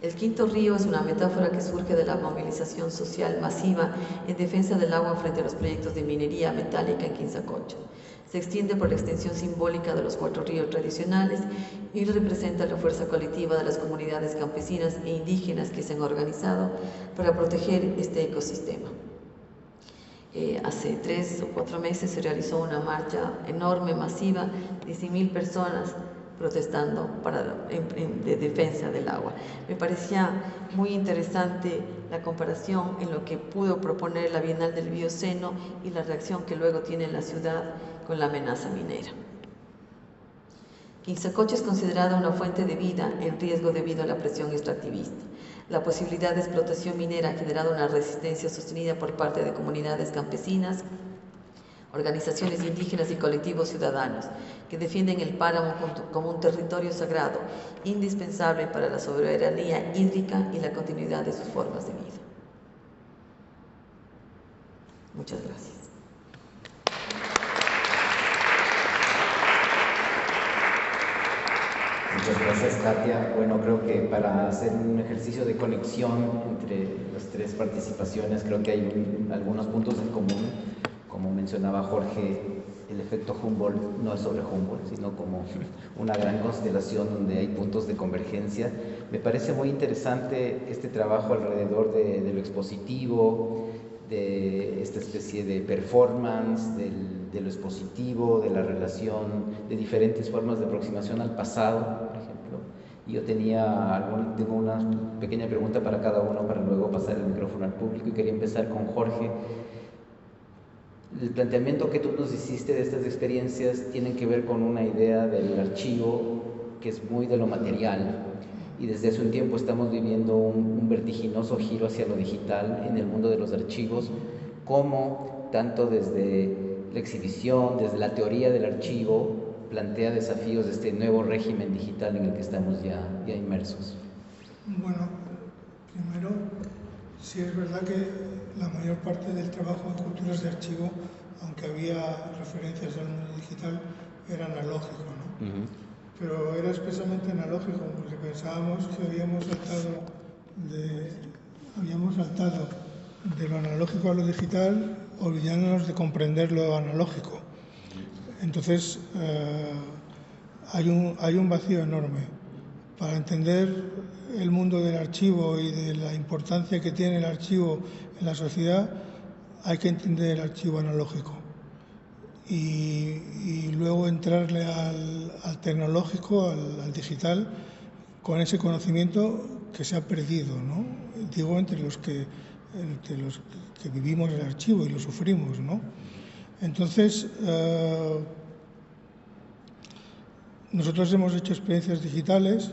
El quinto río es una metáfora que surge de la movilización social masiva en defensa del agua frente a los proyectos de minería metálica en Quinzacocha. Se extiende por la extensión simbólica de los 4 ríos tradicionales y representa la fuerza colectiva de las comunidades campesinas e indígenas que se han organizado para proteger este ecosistema. Hace 3 o 4 meses se realizó una marcha enorme, masiva, de 100.000 personas protestando de defensa del agua. Me parecía muy interesante la comparación en lo que pudo proponer la Bienal del Bioceno y la reacción que luego tiene la ciudad con la amenaza minera. Quinzacocha es considerada una fuente de vida en riesgo debido a la presión extractivista. La posibilidad de explotación minera ha generado una resistencia sostenida por parte de comunidades campesinas, organizaciones indígenas y colectivos ciudadanos que defienden el páramo como un territorio sagrado, indispensable para la soberanía hídrica y la continuidad de sus formas de vida. Muchas gracias. Muchas gracias, Katia. Bueno, creo que para hacer un ejercicio de conexión entre las 3 participaciones, creo que hay algunos puntos en común. Como mencionaba Jorge, el efecto Humboldt no es sobre Humboldt, sino como una gran constelación donde hay puntos de convergencia. Me parece muy interesante este trabajo alrededor de lo expositivo, de esta especie de performance, de lo expositivo, de la relación, de diferentes formas de aproximación al pasado, por ejemplo. Y yo tengo una pequeña pregunta para cada uno para luego pasar el micrófono al público y quería empezar con Jorge. El planteamiento que tú nos hiciste de estas experiencias tienen que ver con una idea del archivo que es muy de lo material, y desde hace un tiempo estamos viviendo un vertiginoso giro hacia lo digital en el mundo de los archivos, como tanto desde la exhibición, desde la teoría del archivo, plantea desafíos de este nuevo régimen digital en el que estamos ya inmersos. Bueno, primero, sí es verdad que la mayor parte del trabajo en culturas de archivo, aunque había referencias al mundo digital, era analógico, ¿no? Pero era expresamente analógico, porque pensábamos que habíamos saltado de lo analógico a lo digital, olvidándonos de comprender lo analógico. Entonces, hay un vacío enorme. Para entender el mundo del archivo y de la importancia que tiene el archivo en la sociedad, hay que entender el archivo analógico y luego entrarle al tecnológico, al digital, con ese conocimiento que se ha perdido, ¿no? Digo, entre los que vivimos el archivo y lo sufrimos, ¿no? Entonces, nosotros hemos hecho experiencias digitales,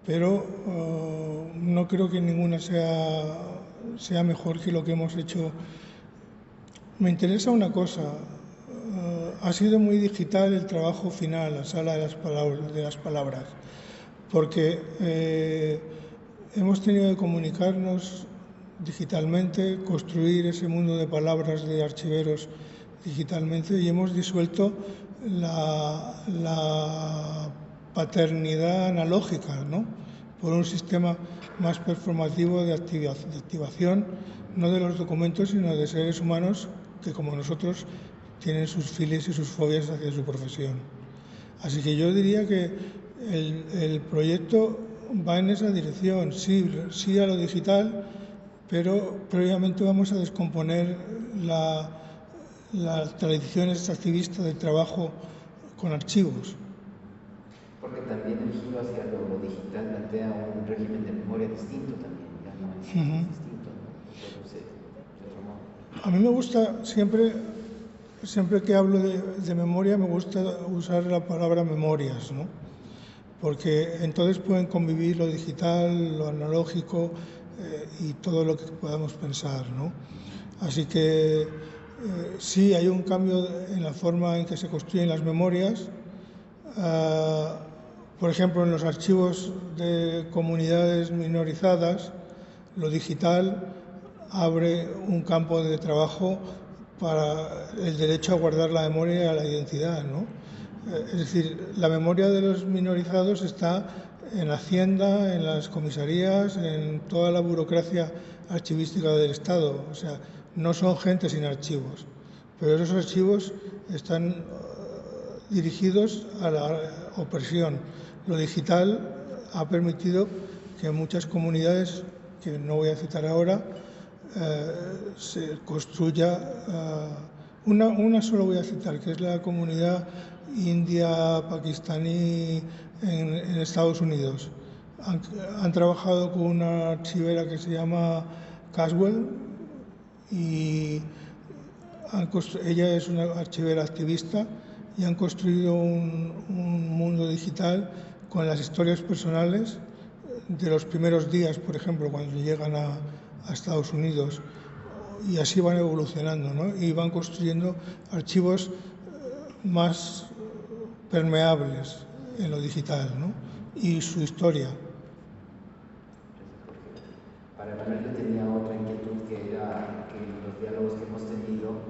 pero no creo que ninguna sea mejor que lo que hemos hecho. Me interesa una cosa, ha sido muy digital el trabajo final, la sala de las palabras, porque hemos tenido que comunicarnos digitalmente, construir ese mundo de palabras de archiveros digitalmente, y hemos disuelto la paternidad analógica, ¿no?, por un sistema más performativo de activación, no de los documentos, sino de seres humanos que, como nosotros, tienen sus filias y sus fobias hacia su profesión. Así que yo diría que el proyecto va en esa dirección, sí a lo digital, pero previamente vamos a descomponer las tradiciones extractivistas del trabajo con archivos. Porque también el giro hacia lo digital plantea un régimen de memoria distinto también, ya no es distinto, ¿no? A mí me gusta, siempre que hablo de memoria, me gusta usar la palabra memorias, ¿no? Porque entonces pueden convivir lo digital, lo analógico y todo lo que podamos pensar, ¿no? Así que sí, hay un cambio en la forma en que se construyen las memorias. Por ejemplo, en los archivos de comunidades minorizadas, lo digital abre un campo de trabajo para el derecho a guardar la memoria y a la identidad, ¿no? Es decir, la memoria de los minorizados está en Hacienda, en las comisarías, en toda la burocracia archivística del Estado. O sea, no son gente sin archivos, pero esos archivos están dirigidos a la opresión. Lo digital ha permitido que muchas comunidades, que no voy a citar ahora, se construya una solo voy a citar, que es la comunidad india pakistaní en Estados Unidos. Han trabajado con una archivera que se llama Caswell y ella es una archivera activista y han construido un mundo digital con las historias personales de los primeros días, por ejemplo, cuando llegan a Estados Unidos, y así van evolucionando, ¿no? Y van construyendo archivos más permeables en lo digital, ¿no? Y su historia. Para Manuel yo tenía otra inquietud, que era que en los diálogos que hemos tenido,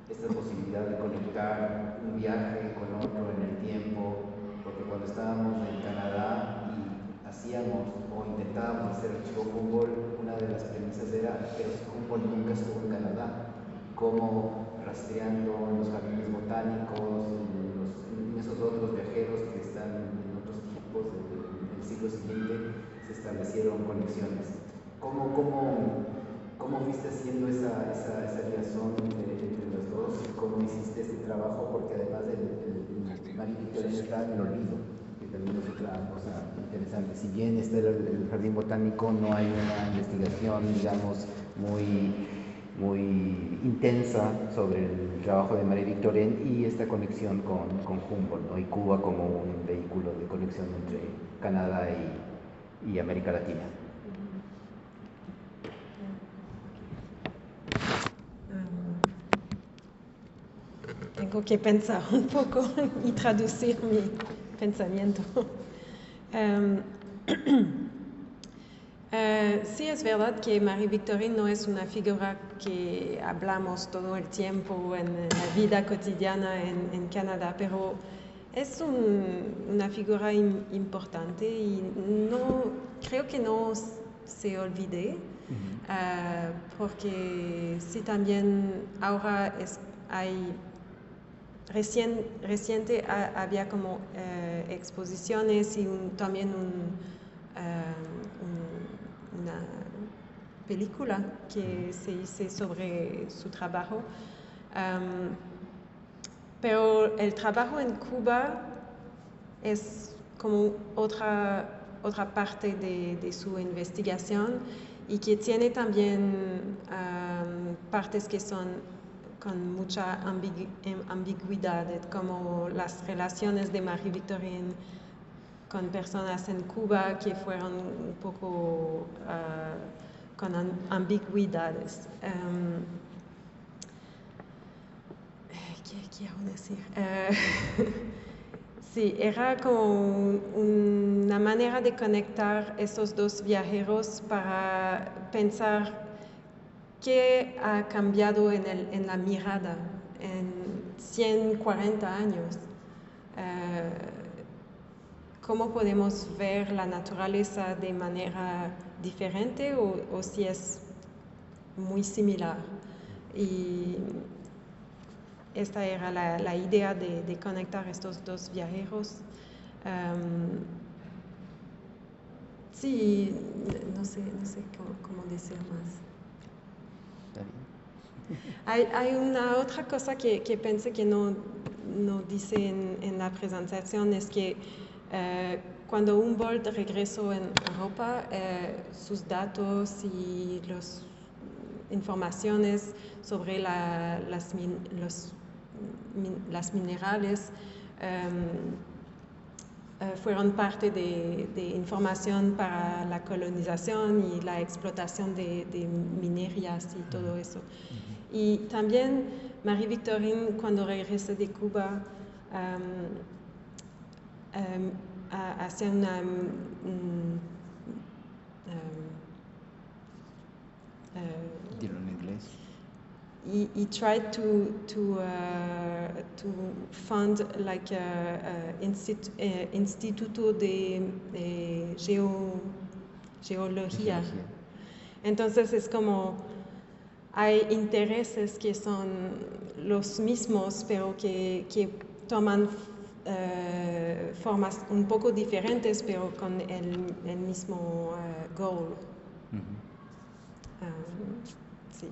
esta posibilidad de conectar un viaje con otro en el tiempo, porque cuando estábamos en Canadá y hacíamos o intentábamos hacer archivo Humboldt, una de las premisas era, pero si Humboldt nunca estuvo en Canadá, cómo rastreando en los jardines botánicos, en esos otros viajeros que están en otros tiempos del siglo siguiente, se establecieron conexiones. ¿Cómo fuiste haciendo esa liaison entre los dos? ¿Cómo hiciste este trabajo? Porque además el Marie Victorin está en el olvido, que también es otra cosa interesante. Si bien está el jardín botánico, no hay una investigación, digamos, muy intensa sobre el trabajo de Marie Victorin y esta conexión con Humboldt, ¿no? Y Cuba como un vehículo de conexión entre Canadá y América Latina. Tengo que pensar un poco y traducir mi pensamiento. Sí, es verdad que Marie Victorin no es una figura que hablamos todo el tiempo en la vida cotidiana en Canadá, pero es una figura importante y creo que no se olvide, porque sí también ahora hay reciente había como exposiciones y también una película que se hizo sobre su trabajo. Pero el trabajo en Cuba es como otra parte de su investigación y que tiene también partes que son con mucha ambigüedad, como las relaciones de Marie Victorin con personas en Cuba que fueron un poco con ambigüedades. ¿Qué quiero decir? Sí, era como una manera de conectar esos dos viajeros para pensar qué ha cambiado en la mirada en 140 años. ¿Cómo podemos ver la naturaleza de manera diferente o si es muy similar? Y esta era la idea de conectar estos dos viajeros. Sí, no sé cómo decir más. Hay una otra cosa que pensé que no dice en la presentación, es que cuando Humboldt regresó en Europa, sus datos y las informaciones sobre las minerales fueron parte de información para la colonización y la explotación de minerías y todo eso. Y también Marie Victorin, cuando regresó de Cuba, hace he tried to fund like Instituto de Geología. Entonces es como hay intereses que son los mismos, pero que toman formas un poco diferentes, pero con el mismo goal. Sí.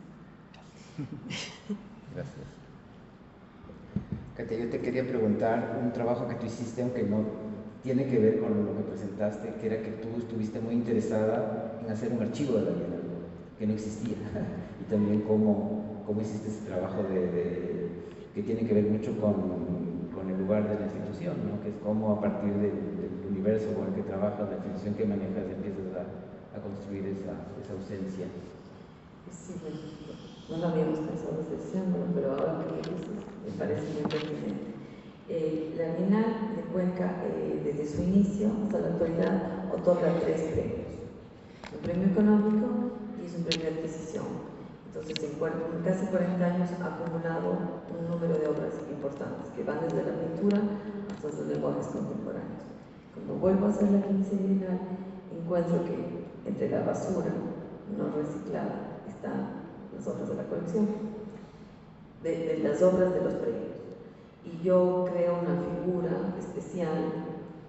Gracias. Katia, yo te quería preguntar un trabajo que tú hiciste, aunque no tiene que ver con lo que presentaste, que era que tú estuviste muy interesada en hacer un archivo de la Bienal, que no existía, y también cómo hiciste ese trabajo que tiene que ver mucho con el lugar de la institución, ¿no? Que es cómo a partir del universo con el que trabajas, la institución que manejas, empiezas a construir esa ausencia. Sí, bueno, no lo habíamos pensado diciéndolo, pero ahora que lo dices, me parece muy pertinente. La Bienal de Cuenca, desde su inicio hasta la actualidad, otorga 3 premios. Un premio económico y es un premio de adquisición. Entonces, en casi 40 años ha acumulado un número de obras importantes que van desde la pintura hasta los lenguajes contemporáneos. Cuando vuelvo a hacer la 15 Bienal, encuentro que entre la basura no reciclada están las obras de la colección, de las obras de los premios. Y yo creo una figura especial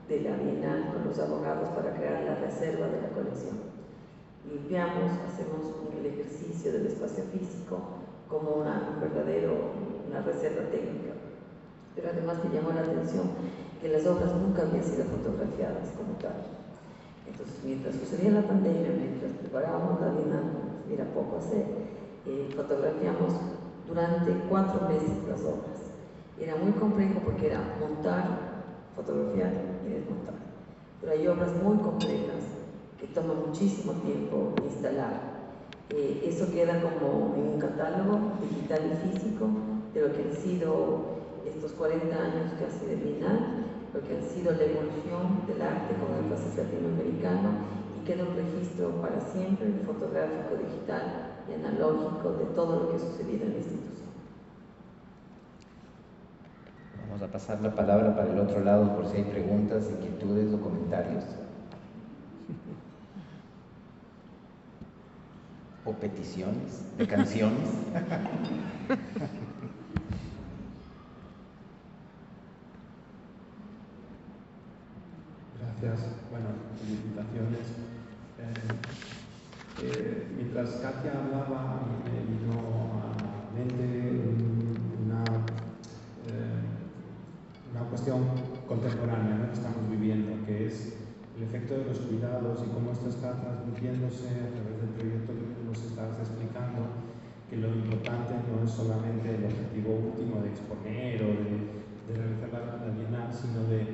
de la Bienal con los abogados para crear la reserva de la colección. Limpiamos, hacemos el ejercicio del espacio físico como una reserva técnica. Pero además me llamó la atención que las obras nunca habían sido fotografiadas como tal. Entonces, mientras sucedía la pandemia, mientras preparábamos la Bienal, era poco hacer, fotografiamos durante 4 meses las obras. Era muy complejo porque era montar, fotografiar y desmontar. Pero hay obras muy complejas que toman muchísimo tiempo instalar. Eso queda como en un catálogo digital y físico de lo que han sido estos 40 años casi de Bienal, lo que han sido la evolución del arte con énfasis latinoamericano, y queda un registro para siempre fotográfico, digital y analógico de todo lo que ha sucedido en la institución. Vamos a pasar la palabra para el otro lado por si hay preguntas, inquietudes o comentarios. O peticiones de canciones. Gracias. Bueno, felicitaciones. Mientras Katia hablaba, me vino a la mente una cuestión contemporánea, ¿no?, que estamos viviendo, que es el efecto de los cuidados y cómo esto está transmitiéndose a través del proyecto que nos estabas explicando, que lo importante no es solamente el objetivo último de exponer o de realizar la Bienal, sino de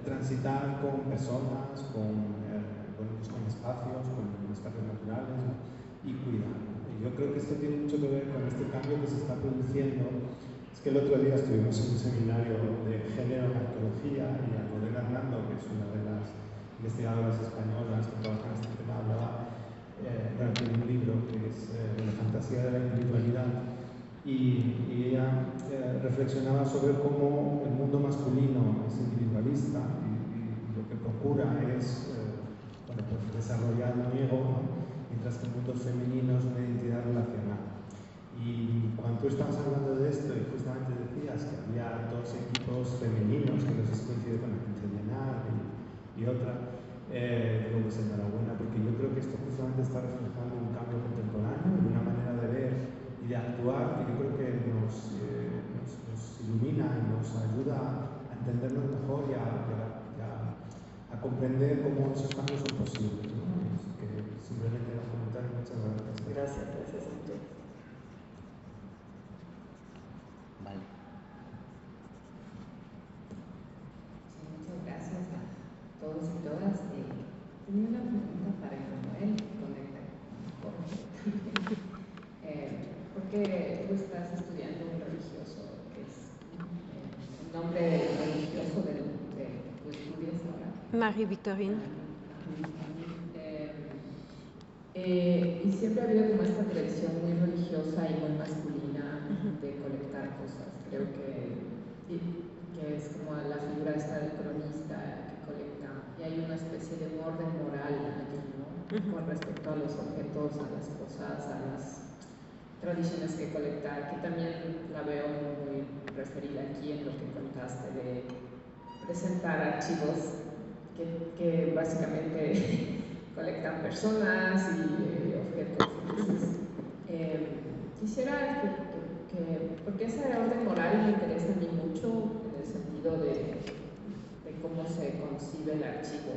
transitar con personas, con espacios naturales, ¿no?, y cuidar. Y yo creo que esto tiene mucho que ver con este cambio que se está produciendo. Es que el otro día estuvimos en un seminario de género en arqueología y Almudena Hernando, que es una de las investigadoras españolas que trabaja en este tema, hablaba tiene un libro que es La fantasía de la individualidad, y ella reflexionaba sobre cómo el mundo masculino es individualista y lo que procura es desarrollar un ego, ¿no?, mientras que el mundo femenino es una identidad relacional. Y cuando tú estabas hablando de esto y justamente decías que había 2 equipos femeninos, que no sé si coincide con la quinceañera y otra, digo, pues enhorabuena, porque yo creo que esto justamente está reflejando un cambio contemporáneo y una manera de ver y de actuar que yo creo que nos ilumina y nos ayuda a entendernos mejor y a comprender cómo esos cambios son posibles, ¿no? Así que simplemente era un comentario. Muchas gracias. Gracias a ustedes. Vale. Sí, muchas gracias a todos y todas. Tenía una pregunta para Emanuel, que conecta con Jorge. Porque tú estás estudiando un religioso, que es el nombre religioso de tu estudias ahora. Marie Victorine. Y siempre ha habido como esta tradición muy religiosa y muy masculina de colectar cosas. Creo que es como la figura esta del cronista que colecta, y hay una especie de orden moral allí, ¿no? Con respecto a los objetos, a las cosas, a las tradiciones que colectar, que también la veo muy referida aquí en lo que contaste de presentar archivos que básicamente colectan personas y objetos. Entonces, quisiera porque ese orden moral me interesa a mí mucho en el sentido de cómo se concibe el archivo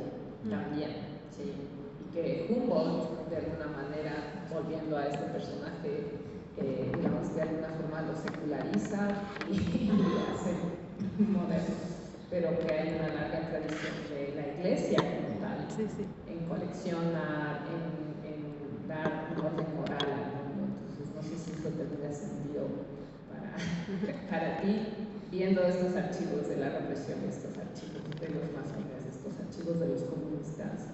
también, ¿sí? Y que Humboldt, de alguna manera, volviendo a este personaje, digamos, de alguna forma lo seculariza y lo hace moderno, pero que hay una larga tradición de la iglesia como tal, en coleccionar, en dar un orden moral al mundo. Entonces, no sé si eso tendría sentido para ti, viendo estos archivos de la represión, estos archivos de los masones, estos archivos de los comunistas.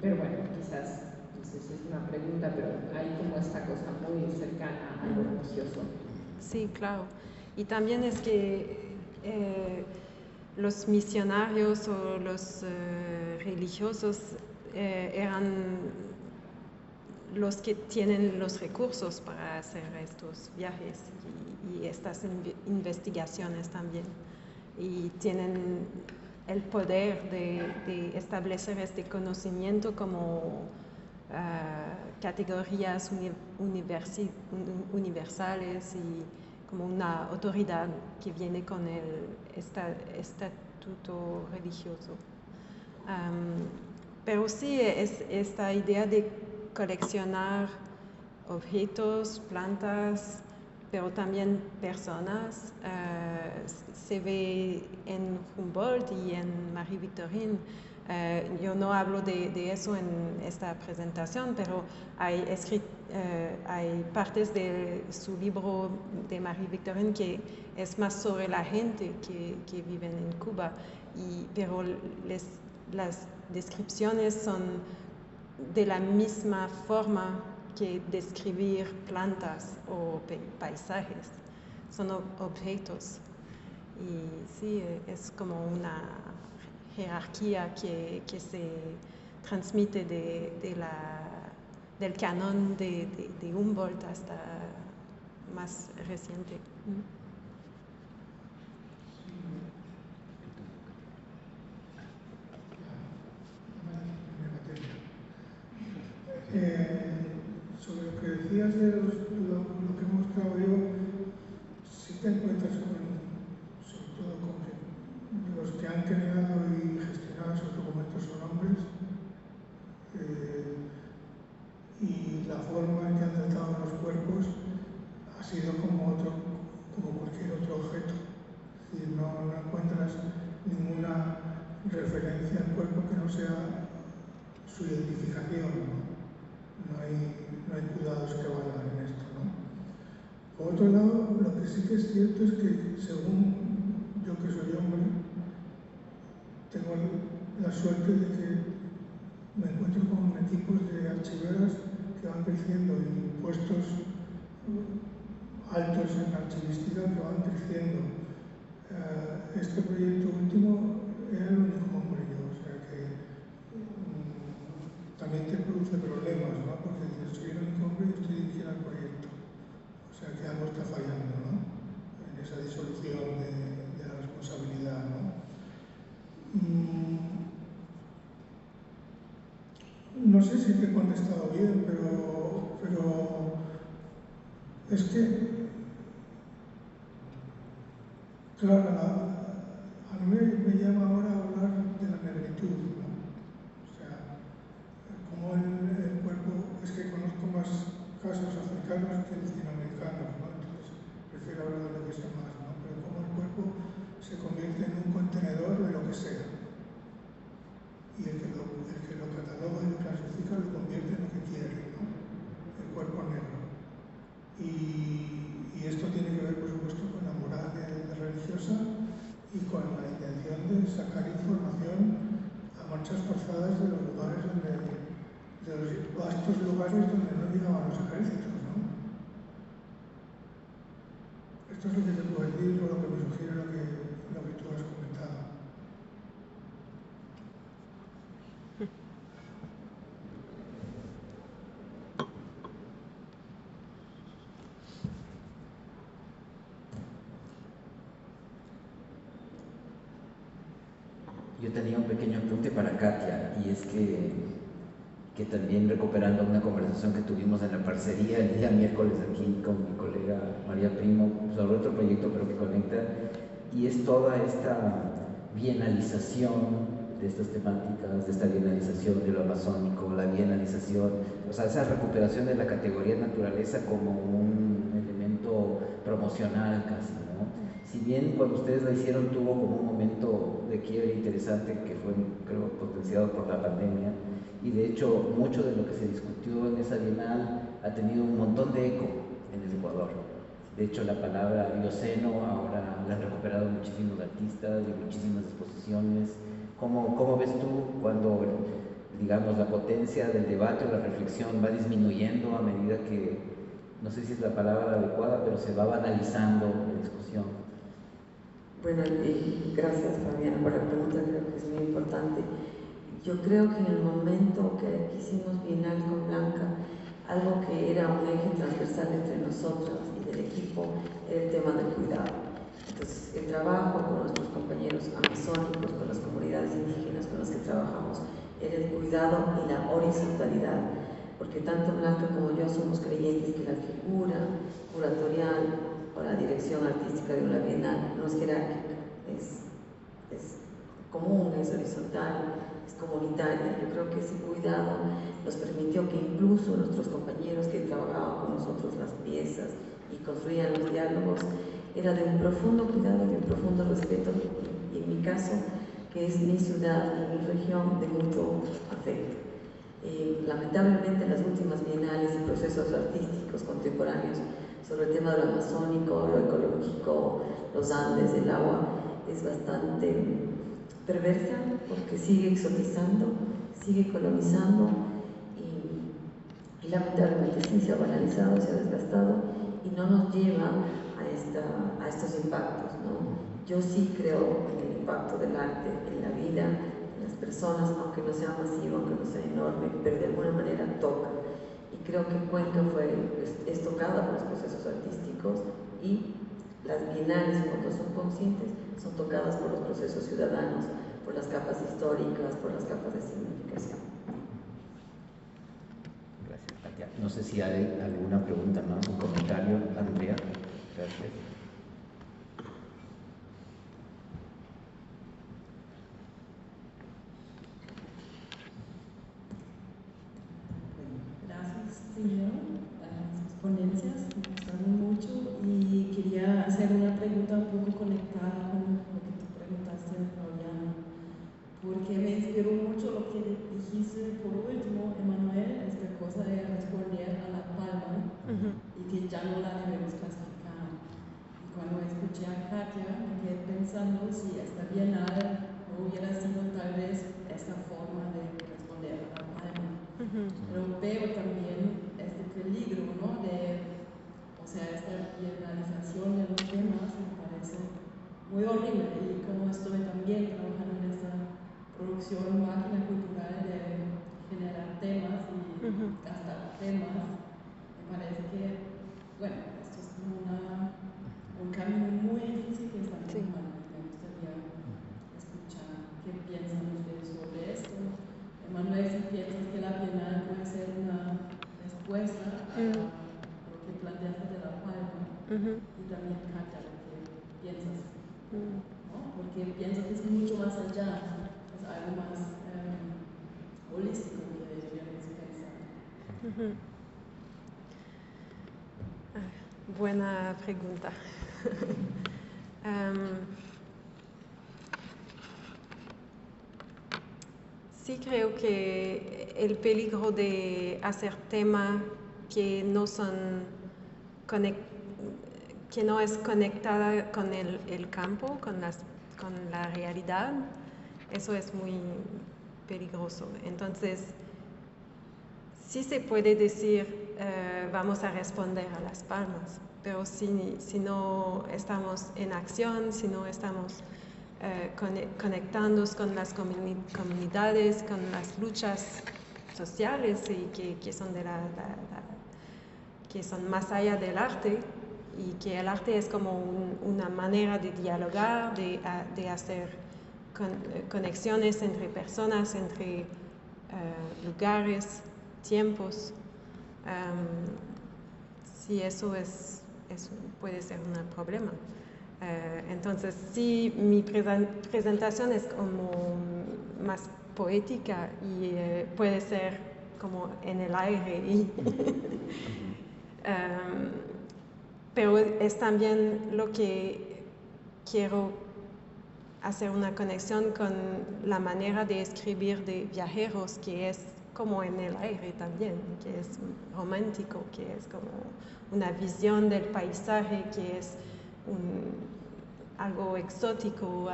Pero bueno, quizás, no sé si es una pregunta, pero hay como esta cosa muy cercana a lo religioso. Sí, claro. Y también es que los misionarios o los religiosos eran los que tienen los recursos para hacer estos viajes y estas investigaciones también. Y tienen el poder de establecer este conocimiento como categorías universales y como una autoridad que viene con el estatuto religioso. Pero sí, es esta idea de coleccionar objetos, plantas, pero también personas, se ve en Humboldt y en Marie Victorine. Yo no hablo de eso en esta presentación, pero hay partes de su libro de Marie Victorine que es más sobre la gente que viven en Cuba, pero las descripciones son de la misma forma que describir plantas o paisajes, son objetos. Y sí, es como una jerarquía que se transmite del canon de Humboldt hasta más reciente. Sobre lo que decías de lo que hemos mostrado yo, sí te encuentras sobre todo con que los que han creado y gestionado esos documentos son hombres, y la forma en que han tratado los cuerpos ha sido como cualquier otro objeto. Es decir, no encuentras ninguna referencia al cuerpo que no sea su identificación, no hay cuidados que valgan en esto, ¿no? Por otro lado, lo que sí que es cierto es que, según yo que soy hombre, tengo la suerte de que me encuentro con equipos de archiveras que van creciendo en puestos altos en archivística, que van creciendo. Este proyecto último era el único hombre yo, o sea que también te produce problemas, ¿no? Porque dices, soy el único hombre y estoy dirigiendo el proyecto. O sea que algo está fallando, ¿no? En esa disolución de la responsabilidad, ¿no? No sé si te he contestado bien, pero es que, claro, a mí me llama ahora a hablar de la negritud, ¿no? O sea, como el cuerpo, es que conozco más casos africanos que latinoamericanos, ¿no? Entonces prefiero hablar de lo que sé más, ¿no? Pero como el cuerpo se convierte en un contenedor de lo que sea, y el que lo cataloga y lo clasifica lo convierte en lo que quiere, ¿no? El cuerpo negro. Y esto tiene que ver, por supuesto, con la moral religiosa y con la intención de sacar información a marchas forzadas de los lugares de los vastos lugares donde no llegaban los ejércitos, ¿no? Esto es lo que te puedo decir o lo que me sugiere lo que tú has comentado. Yo tenía un pequeño apunte para Katia, y es que también recuperando una conversación que tuvimos en la parcería el día miércoles aquí con mi colega María Primo sobre otro proyecto pero que conecta, y es toda esta bienalización de estas temáticas, de esta bienalización de lo amazónico, la bienalización, o sea, esa recuperación de la categoría naturaleza como un elemento promocional casi, ¿no? Si bien cuando ustedes la hicieron tuvo como un momento de quiebre interesante que fue, creo, potenciado por la pandemia, y de hecho mucho de lo que se discutió en esa bienal ha tenido un montón de eco en el Ecuador. De hecho, la palabra bioceno ahora la han recuperado muchísimos artistas y muchísimas exposiciones. ¿Cómo ves tú cuando, digamos, la potencia del debate o la reflexión va disminuyendo a medida que, no sé si es la palabra adecuada, pero se va banalizando la discusión? Bueno, gracias Fabiana por la pregunta, creo que es muy importante. Yo creo que en el momento que hicimos Bienal con Blanca, algo que era un eje transversal entre nosotros y del equipo era el tema del cuidado. Entonces, el trabajo con nuestros compañeros amazónicos, con las comunidades indígenas con las que trabajamos, era el cuidado y la horizontalidad, porque tanto Blanca como yo somos creyentes que la figura curatorial o la dirección artística de una bienal no es jerárquica, es común, es horizontal, es comunitaria. Yo creo que ese cuidado nos permitió que incluso nuestros compañeros que trabajaban con nosotros las piezas y construían los diálogos, era de un profundo cuidado y de un profundo respeto, y en mi caso, que es mi ciudad y mi región, de mucho afecto. Lamentablemente en las últimas bienales y procesos artísticos contemporáneos sobre el tema de lo amazónico, lo ecológico, los Andes, el agua, es bastante perversa porque sigue exotizando, sigue colonizando y lamentablemente sí se ha banalizado, se ha desgastado y no nos lleva a estos impactos, ¿no? Yo sí creo en el impacto del arte en la vida, en las personas, aunque no sea masivo, aunque no sea enorme, pero de alguna manera toca. Y creo que Cuenca es tocada por los procesos artísticos, y las bienales, cuando son conscientes, son tocadas por los procesos ciudadanos, por las capas históricas, por las capas de significación. Gracias, Katia. No sé si hay alguna pregunta más, un comentario, Andrea. Gracias. Primero, las ponencias me gustaron mucho y quería hacer una pregunta un poco conectada con lo que tú preguntaste, Fabiana, porque me inspiró mucho lo que dijiste por último, Emanuel, esta cosa de responder a la palma y que ya no la debemos clasificar. Y cuando escuché a Katia, me quedé pensando si esta bienal no hubiera sido tal vez esta forma de responder a la palma. Pero veo también este peligro, ¿no? O sea, esta bienalización de los temas me parece muy horrible, y como estoy también trabajando en esta producción máquina cultural de generar temas y gastar temas, me parece que, bueno, esto es como un camino muy difícil que están tomando. Me gustaría escuchar qué piensan ustedes sobre esto. Emanuel, si piensas que la bienal puede ser una respuesta a lo que planteaste de la palma, y también Katia, lo que piensas, ¿no? Porque pienso que es mucho más allá, es algo más holístico que deberíamos pensar. Buena pregunta. Sí, creo que el peligro de hacer temas que no que no es conectada con el campo, con la realidad, eso es muy peligroso. Entonces, sí se puede decir vamos a responder a las palmas, pero si no estamos en acción, si no estamos conectándonos con las comunidades, con las luchas sociales y que son, que son más allá del arte, y que el arte es como una manera de dialogar, de hacer conexiones entre personas, entre lugares, tiempos. Sí, eso puede ser un problema. Entonces, sí, mi presentación es como más poética y puede ser como en el aire. Pero es también lo que quiero hacer una conexión con la manera de escribir de Viajeros, que es como en el aire también, que es romántico, que es como una visión del paisaje, que es algo exótico,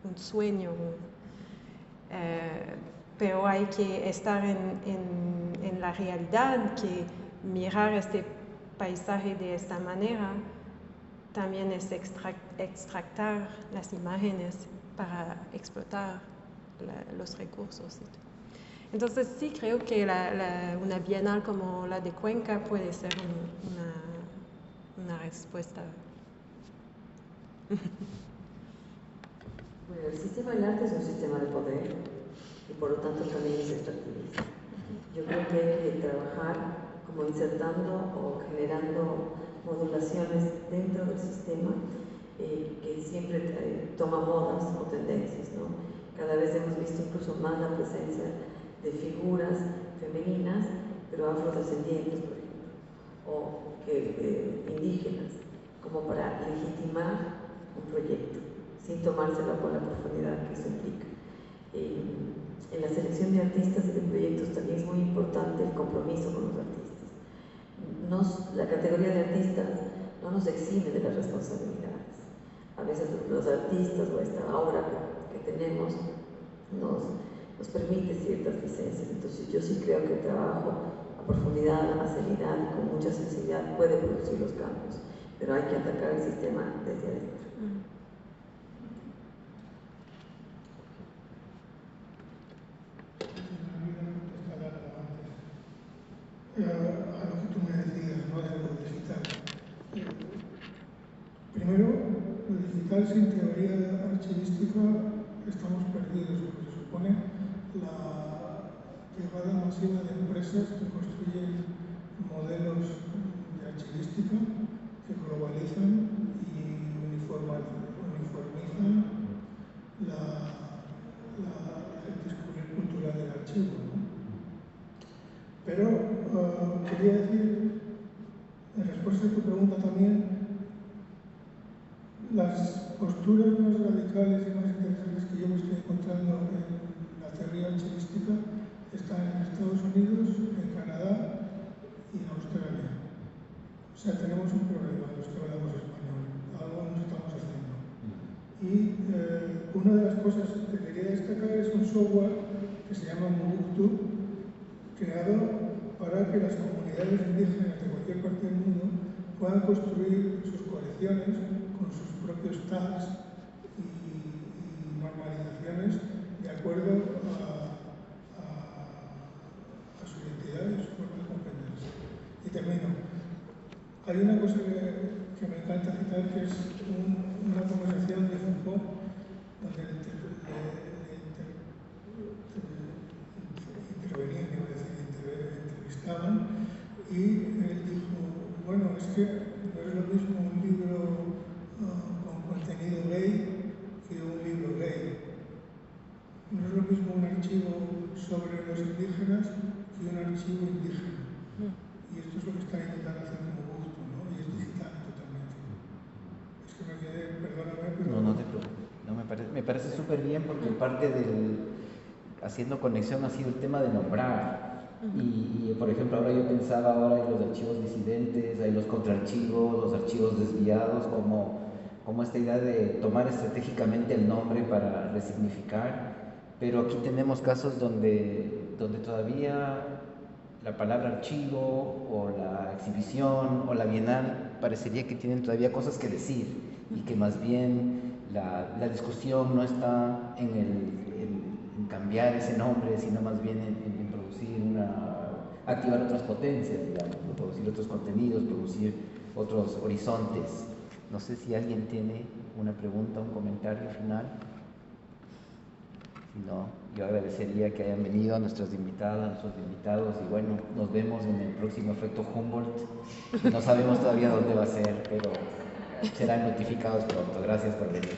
un sueño. Pero hay que estar en la realidad, que mirar este paisaje de esta manera también es extractar las imágenes para explotar los recursos. Entonces sí creo que una bienal como la de Cuenca puede ser una respuesta. Bueno, el sistema del arte es un sistema de poder y por lo tanto también es extractivista. Yo creo que hay que trabajar como insertando o generando modulaciones dentro del sistema que siempre toma modas o tendencias, ¿no? Cada vez hemos visto incluso más la presencia de figuras femeninas, pero afrodescendientes, por ejemplo, o indígenas, como para legitimar un proyecto, sin tomárselo con la profundidad que eso implica. En la selección de artistas y de proyectos también es muy importante el compromiso con los artistas. La categoría de artistas no nos exime de las responsabilidades. A veces los artistas o esta aura que tenemos nos permite ciertas licencias. Entonces yo sí creo que el trabajo a profundidad, a seriedad y con mucha sensibilidad puede producir los cambios, pero hay que atacar el sistema desde adentro. A lo que tú me decías, ¿no?, de lo digital. Primero, lo digital sin teoría archivística estamos perdidos, porque supone la llegada masiva de empresas que construyen modelos de archivística que globalizan y uniformizan el discurso cultural del archivo, ¿no? Pero quería decir, en respuesta a tu pregunta también, las posturas más radicales y más interesantes que yo me estoy encontrando en la teoría archivística están en Estados Unidos, en Canadá y en Australia. O sea, tenemos un problema los que hablamos español, algo nos estamos haciendo. Y una de las cosas que quería destacar es un software que se llama Ubuntu, creado para que las comunidades indígenas de cualquier parte del mundo puedan construir sus colecciones con sus propios tags y normalizaciones de acuerdo a su identidad y su forma de comprenderse. Y termino. Hay una cosa que me encanta citar, que es una conversación de Foucault, donde entrevistaban, y él dijo, bueno, es que no es lo mismo un libro con contenido gay que un libro gay. No es lo mismo un archivo sobre los indígenas que un archivo indígena. Y esto es lo que está intentando hacer con Ubuntu, ¿no? Y es digital totalmente. Es que me quedé, perdóname, pero... No te preocupes. No, me parece súper bien, porque parte del haciendo conexión ha sido el tema de nombrar. Y por ejemplo, ahora yo pensaba en los archivos disidentes, hay los contraarchivos, los archivos desviados, como esta idea de tomar estratégicamente el nombre para resignificar. Pero aquí tenemos casos donde donde todavía la palabra archivo o la exhibición o la bienal parecería que tienen todavía cosas que decir y que más bien la discusión no está en cambiar ese nombre, sino más bien en producir activar otras potencias, digamos, producir otros contenidos, producir otros horizontes. No sé si alguien tiene una pregunta, un comentario final. Si no, yo agradecería que hayan venido a nuestros invitados y bueno, nos vemos en el próximo Efecto Humboldt. No sabemos todavía dónde va a ser, pero serán notificados pronto. Gracias por venir.